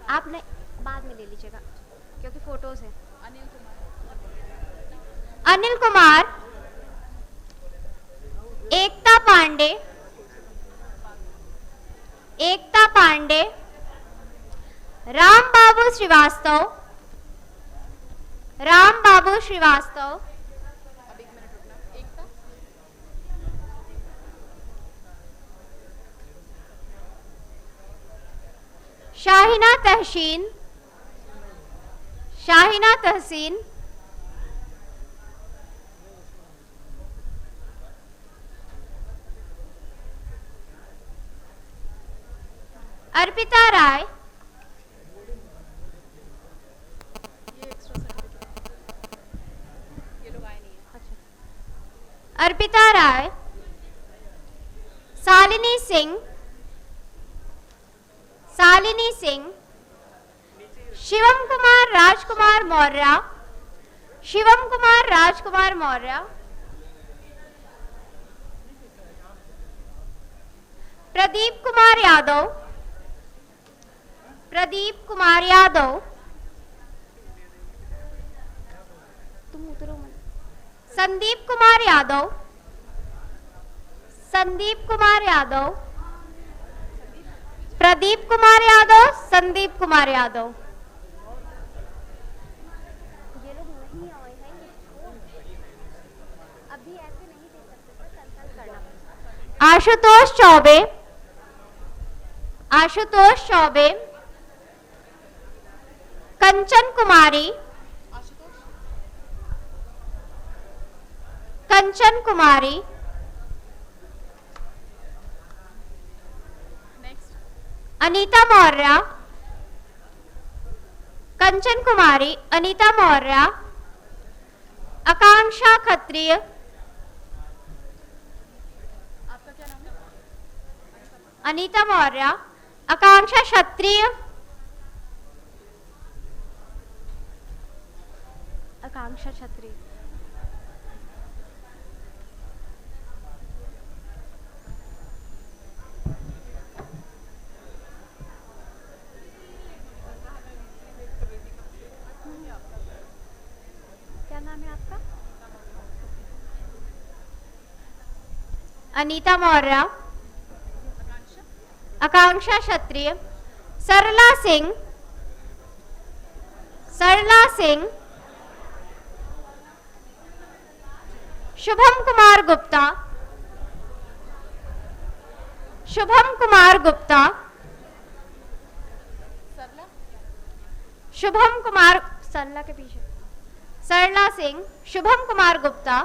आपने बाद में ले लीजिएगा क्योंकि फोटोज है। अनिल कुमार, एकता पांडे, एकता पांडे, राम बाबू श्रीवास्तव, राम बाबू श्रीवास्तव, अब 1 मिनट रुकना। एकता शाहिना तहसीन, शाहिना तहसीन, अर्पिता राय, ये एक्स्ट्रा सर्टिफिकेट, ये लोग आए नहीं है। अर्पिता राय, शालिनी सिंह, शालिनी सिंह, शिवम कुमार राजकुमार मौर्य, शिवम कुमार राजकुमार मौर्य, प्रदीप कुमार यादव, प्रदीप कुमार यादव, तुम उतरो मत। संदीप कुमार यादव, संदीप कुमार यादव, प्रदीप कुमार यादव, संदीप कुमार यादव। ये लोग नहीं आए हैं, अभी ऐसे नहीं दे सकते, कंसल्ट करना पड़ेगा। आशुतोष चौबे, आशुतोष चौबे, कंचन कुमारी, कंचन कुमारी, नेक्स्ट अनीता मौर्य, कंचन कुमारी, अनीता मौर्य, आकांक्षा खत्रिय, आपका क्या नाम है? अनीता मौर्य, आकांक्षा क्षत्रिय, आकांक्षा क्षत्रिय, क्या नाम है आपका? अनीता मौर्य, आकांक्षा क्षत्रिय, सरला सिंह, सरला सिंह, शुभम कुमार गुप्ता, शुभम कुमार गुप्ता, शुभम कुमार, सरला के पीछे, सरला सिंह, शुभम कुमार गुप्ता,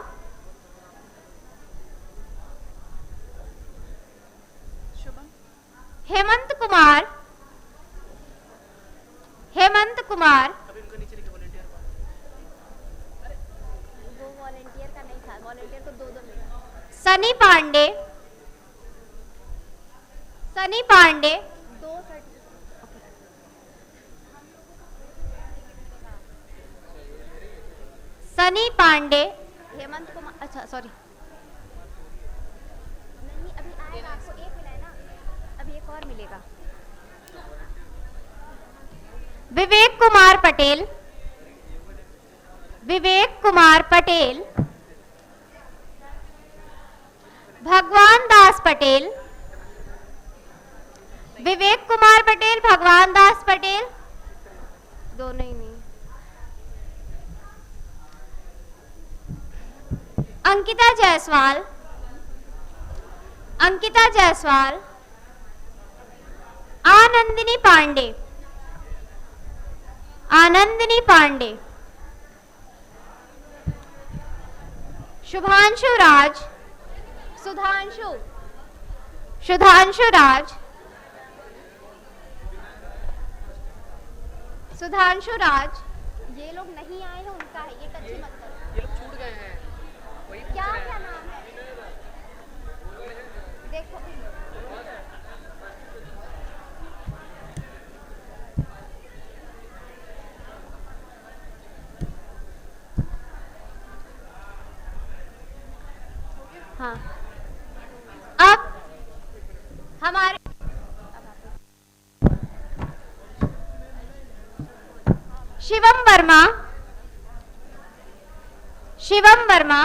शुभम हेमंत कुमार, हेमंत कुमार, अभी उनका नीचे लिखे वॉलंटियर वो वॉलेंटियर का नहीं था, वॉलेंटियर को 2-2 मिला। सनी पांडे, सनी पांडे, 2 सनी पांडे, हेमंत कुमार, अच्छा सॉरी, नहीं अभी आएगा, आपको 1 मिला है ना, अभी 1 और मिलेगा। विवेक कुमार पटेल, विवेक कुमार पटेल, भगवान दास पटेल, विवेक कुमार पटेल, भगवान दास पटेल, दोनों ही नहीं। अंकिता जायसवाल, अंकिता जायसवाल, आनंदिनी पांडे, आनंदिनी पांडे, शुभांशु राज, सुधांशु, सुधांशु राज, सुधांशु राज, ये लोग नहीं आए हैं, उनका है, ये टच्ची मत करो। ये लोग छूट गए हैं, वही पूछ क्या रहे हैं। क्या नाम है देखो। हाँ, अब हमारे शिवम वर्मा, शिवम वर्मा,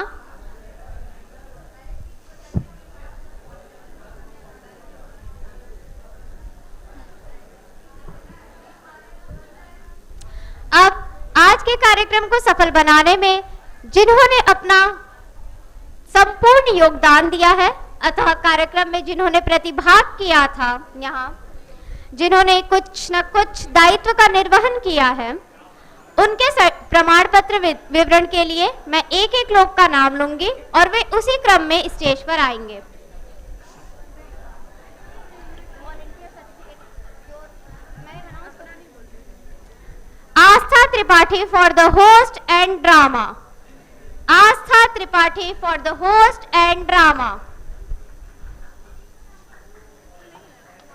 अब आज के कार्यक्रम को सफल बनाने में जिन्होंने अपना संपूर्ण योगदान दिया है, अतः कार्यक्रम में जिन्होंने प्रतिभाग किया था, यहाँ जिन्होंने कुछ न कुछ दायित्व का निर्वहन किया है, उनके प्रमाण पत्र विवरण के लिए मैं एक एक लोग का नाम लूंगी और वे उसी क्रम में स्टेज पर आएंगे। Astha Tripathi for the host and drama, Astha Tripathi for the host and drama,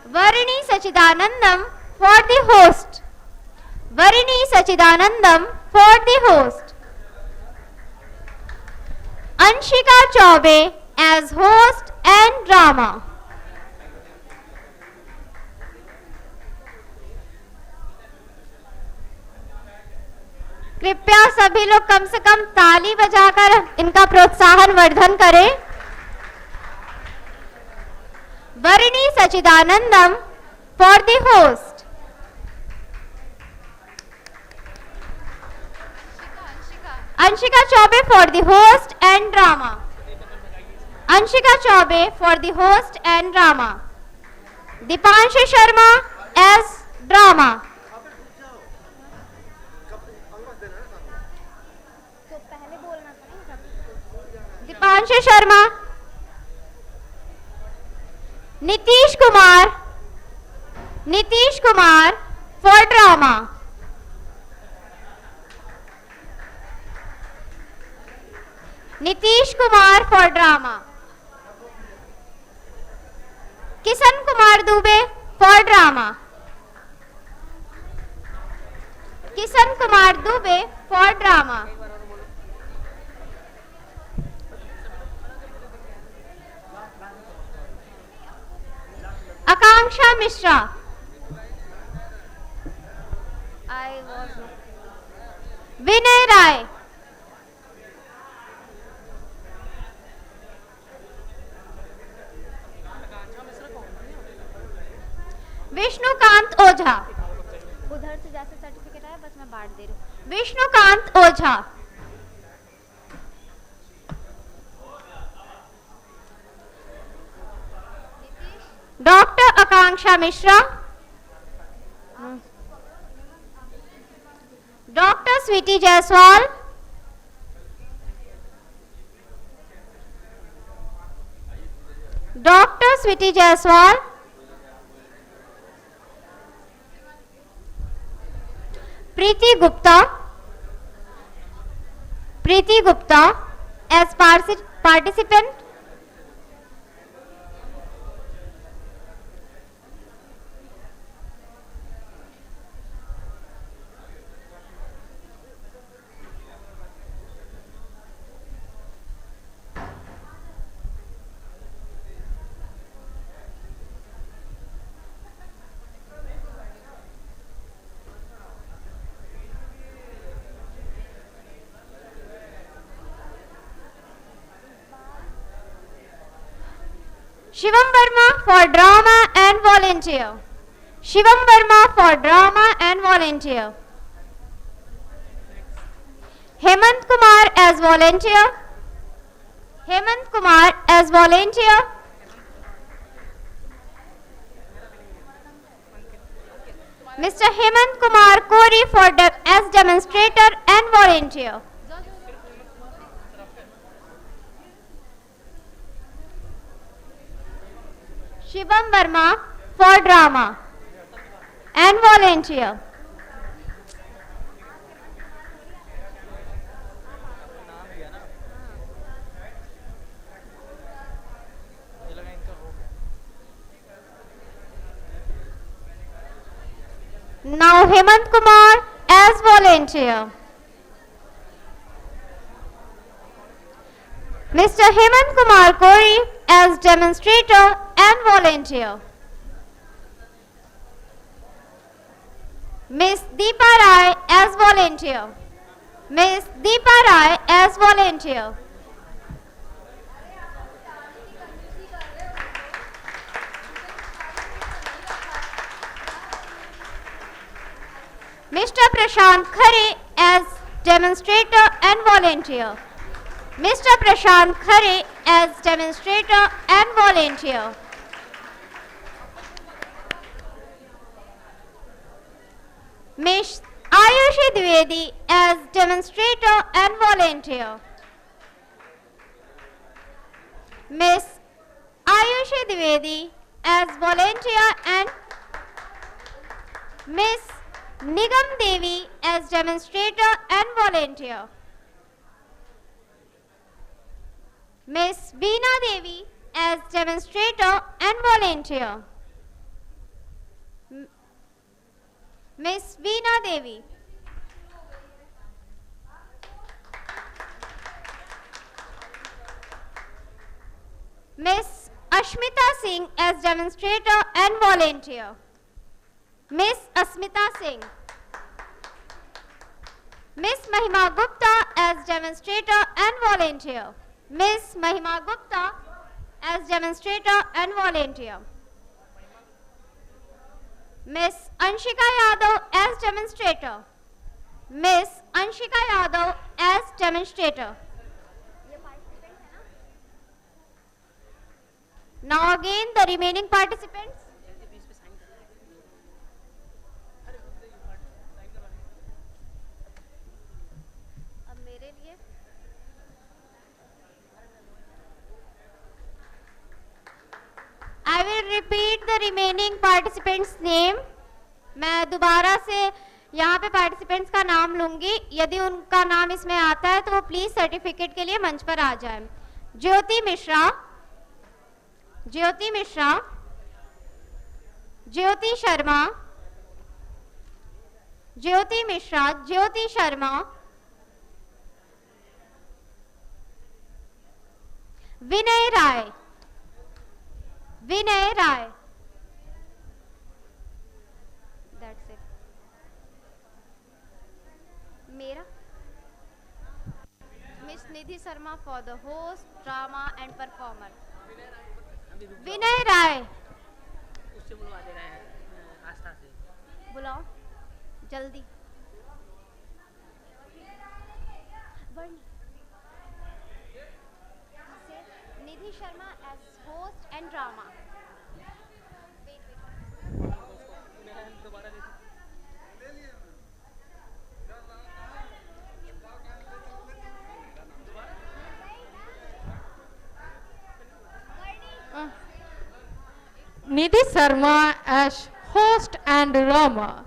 Varini Sachidanandam for the host, Varini Sachidanandam for the host, Anshika Choubey as host and drama, कृपया सभी लोग कम से कम ताली बजाकर इनका प्रोत्साहन वर्धन करें। Varini Sachidanandam for the host, Anshika Choubey for the host and drama, Anshika Choubey for the host and drama, Deepanshu Sharma as drama, Deepanshu Sharma, Nitish Kumar, Nitish Kumar for drama, Nitish Kumar for drama, Kishan Kumar Dubey for drama, Kishan Kumar Dubey for drama, Akanksha Mishra, Vinay Rai, Vishnukant Ojha, उधर से जैसे सर्टिफिकेट आया बस मैं बांट दे रही हूँ, विष्णुकांत ओझा, doctor Akanksha Mishra, doctor Sweety Jaiswal, doctor Sweety Jaiswal, Preeti Gupta, Preeti Gupta as participant, Shivam Verma for drama and volunteer, Shivam Verma for drama and volunteer, Hemant Kumar as volunteer, Hemant Kumar as volunteer, Mr. Hemant Kumar Kori for as demonstrator and volunteer, Shivam Verma for drama and volunteer, now Hemant Kumar as volunteer, Mr. Hemant Kumar Kori as demonstrator and volunteer, Miss Deepa Rai as volunteer, Miss Deepa Rai as volunteer, Mr. Prashant Khare as demonstrator and volunteer, Mr. Prashant Khare as demonstrator and volunteer, Miss Ayushi Dwivedi as demonstrator and volunteer, Miss Ayushi Dwivedi as volunteer and Miss Nigam Devi as demonstrator and volunteer, Miss Veena Devi as demonstrator and volunteer, Miss Veena Devi, Miss Ashmita Singh as demonstrator and volunteer, Miss Asmita Singh, Miss Mahima Gupta as demonstrator and volunteer, Miss Mahima Gupta as demonstrator and volunteer, Miss Anshika Yadav as demonstrator, Miss Anshika Yadav as demonstrator. Now again the remaining participants. अब मेरे लिए I will repeat the remaining participants name. मैं दोबारा से यहाँ पे participants का नाम लूंगी. यदि उनका नाम इसमें आता है तो वो प्लीज सर्टिफिकेट के लिए मंच पर आ जाएं. ज्योति मिश्रा, ज्योति मिश्रा, ज्योति शर्मा, ज्योति मिश्रा, ज्योति शर्मा, विनय राय, विनय राय. That's it. मेरा Miss Nidhi Sharma for the host, drama and performer. विनय राय उससे बुलवा दे रहे हैं आस्था से. बुलाओ जल्दी. निधि Sharma as host and drama. दोबारा Nidhi Sharma as host and drama.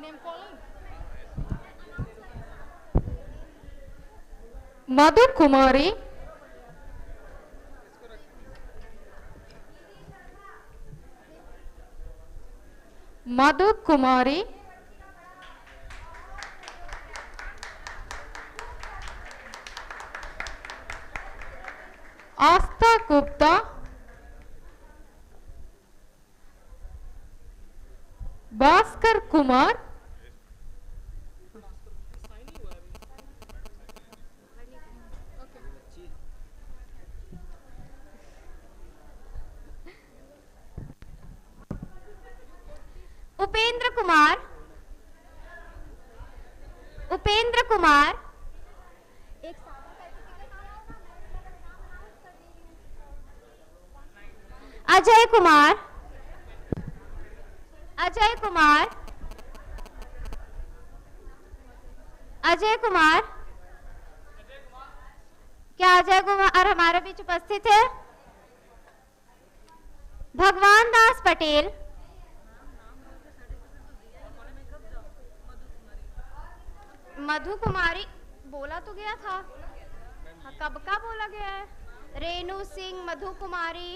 Name calling. Madhu Kumari, Madhu Kumari, Astha Gupta, Bhaskar Kumar, Upendra Kumar, Upendra Kumar, Ajay Kumar, Ajay Kumar, Ajay Kumar, क्या अजय कुमार हमारे बीच उपस्थित है? भगवान दास पटेल, मधु कुमारी बोला तो गया था, हाँ, कब का बोला गया है? Renu Singh, Madhu Kumari,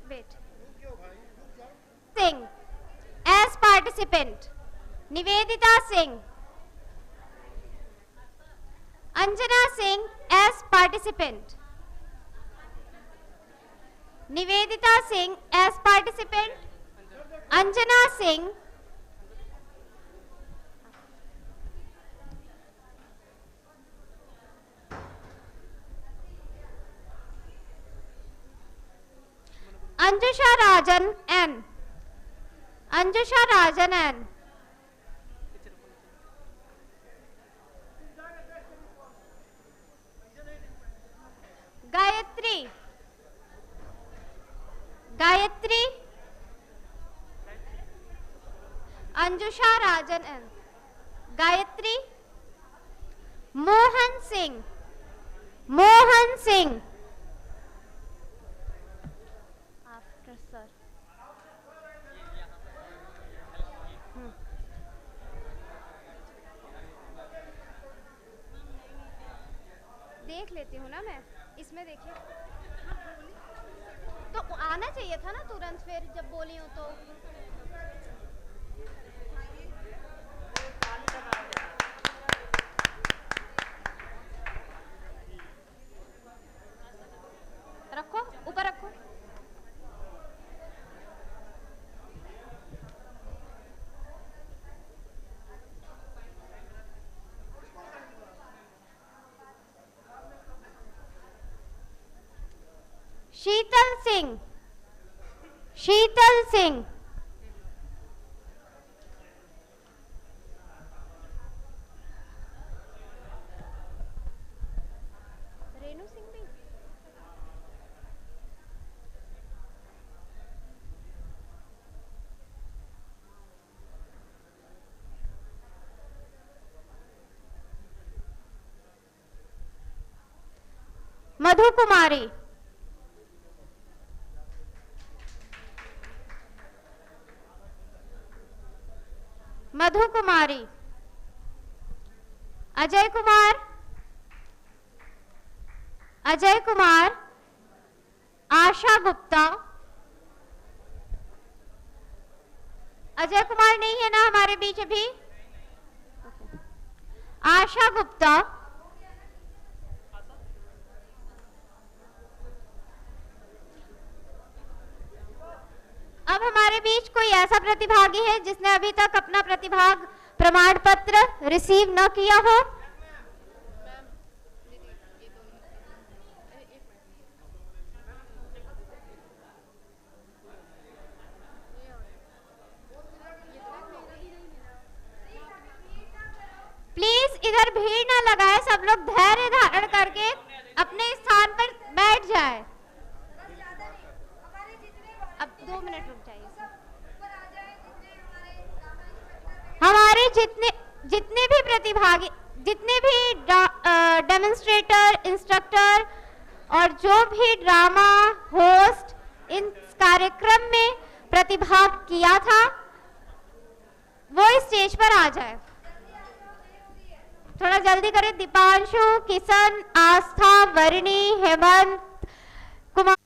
wait, Singh as participant, Nivedita Singh, Anjana Singh as participant, Nivedita Singh as participant, Anjana Singh, Anjusha Rajan N, Anjusha Rajan N, Gayatri, Gayatri, Anjusha Rajan N, Gayatri, Mohan Singh, Mohan Singh, after sir, देख लेती हूँ ना मैं, इसमें देखिए तो आना चाहिए था ना तुरंत, फिर जब बोली हूँ तो। रखो ऊपर रखो। शीतल सिंह, शीतल सिंह, रेणु सिंह भी, मधु कुमारी, मधु कुमारी, अजय कुमार, अजय कुमार, आशा गुप्ता, अजय कुमार नहीं है ना हमारे बीच अभी? आशा गुप्ता, अब हमारे बीच कोई ऐसा प्रतिभागी है जिसने अभी तक अपना प्रतिभाग प्रमाण पत्र रिसीव न किया हो? प्लीज इधर भीड़ ना लगाए, सब लोग धैर्य धारण करके अपने स्थान पर बैठ जाए। अब 2 मिनट रुक जाइए सर। जितने जितने भी प्रतिभागी, जितने भी डेमोन्स्ट्रेटर, इंस्ट्रक्टर और जो भी ड्रामा होस्ट इन कार्यक्रम में प्रतिभाग किया था वो इस स्टेज पर आ जाए। थोड़ा जल्दी करें। दीपांशु, किशन, आस्था, वरुणी, हेमंत कुमार।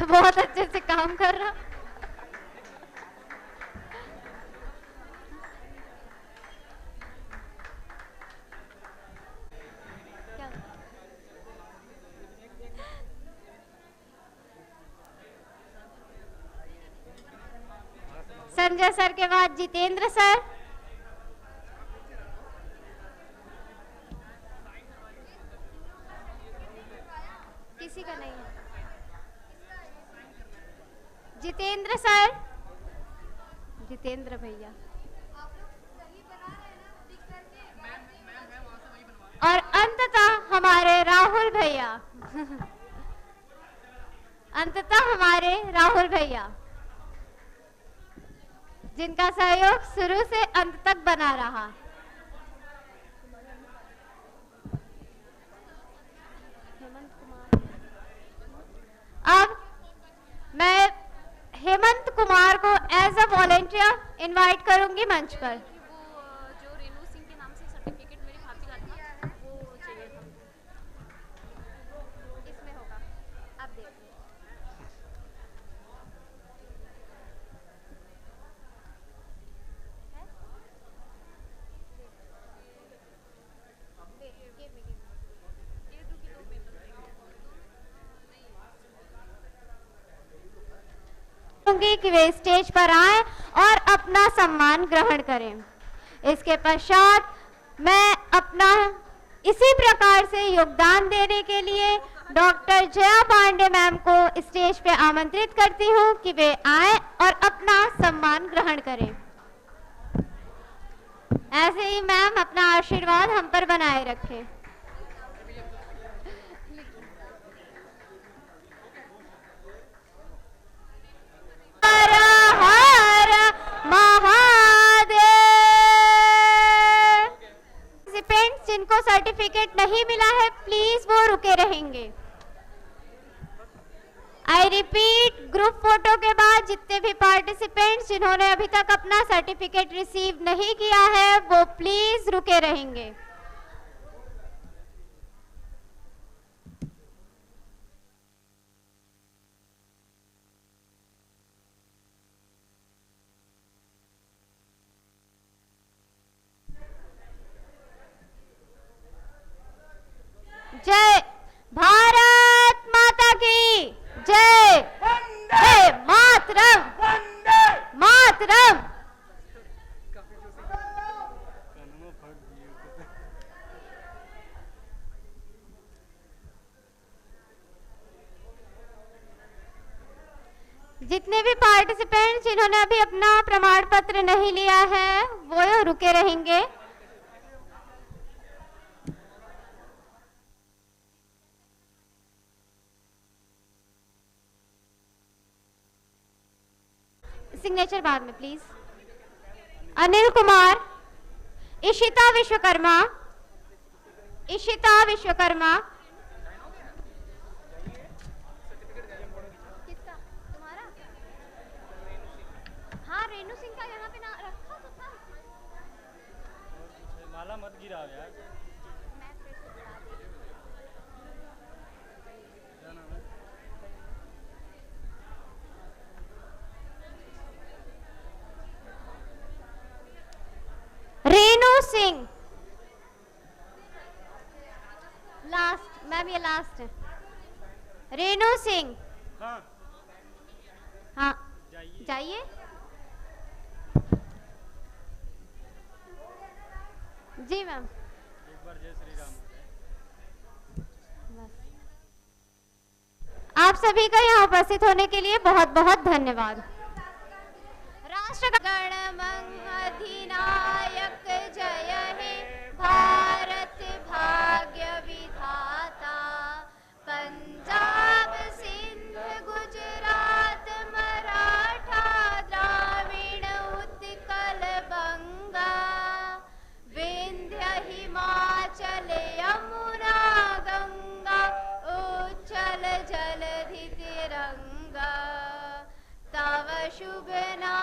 बहुत अच्छे से काम कर रहा। संजय सर के बाद जितेंद्र सर। किसी का नहीं है। जितेंद्र सर, जितेंद्र भैया और अंततः हमारे राहुल भैया अंततः हमारे राहुल भैया जिनका सहयोग शुरू से अंत तक बना रहा। अब मैं हेमंत कुमार को वॉलेंटियर इनवाइट करूंगी मंच पर। वो जो रेनू सिंह के नाम से सर्टिफिकेट मेरी भाभी का था वो चाहिए था। इसमें होगा, आप देख लो। है? Wait, give me. ये दो की दो पेपर दूंगी कि वे स्टेज पर आए और अपना सम्मान ग्रहण करें। इसके पश्चात मैं अपना इसी प्रकार से योगदान देने के लिए डॉक्टर जया पांडे मैम को स्टेज पे आमंत्रित करती हूँ कि वे आए और अपना सम्मान ग्रहण करें। ऐसे ही मैम अपना आशीर्वाद हम पर बनाए रखें। हर हर महादेव। पार्टिसिपेंट्स जिनको सर्टिफिकेट नहीं मिला है प्लीज वो रुके रहेंगे। आई रिपीट, ग्रुप फोटो के बाद जितने भी पार्टिसिपेंट्स जिन्होंने अभी तक अपना सर्टिफिकेट रिसीव नहीं किया है वो प्लीज रुके रहेंगे। जय भारत माता की जय। जय मातरम मातरम। जितने भी पार्टिसिपेंट जिन्होंने अभी अपना प्रमाण पत्र नहीं लिया है वो रुके रहेंगे। सिग्नेचर बाद में प्लीज। अनिल कुमार, इशिता विश्वकर्मा, इशिता विश्वकर्मा। किसका? तुम्हारा? हाँ, रेनू सिंह का यहाँ पे ना रखा तो था। माला मत गिराओ यार। मैं फिर से बता दी। रेनू सिंह लास्ट, मैम ये लास्ट है। रेनू सिंह। हाँ हाँ जाइए। जाइए। जी मैम। एक बार जय श्री राम। आप सभी का यहाँ उपस्थित होने के लिए बहुत बहुत धन्यवाद। राष्ट्रगण अधिनायक जय हे भारत भाग्य विधाता। पंजाब सिंध गुजरात मराठा द्राविड़ उत्कल बंगा। विंध्य हिमाचल यमुना गंगा उच्चल जलधि तिरंगा। तव शुभ नाम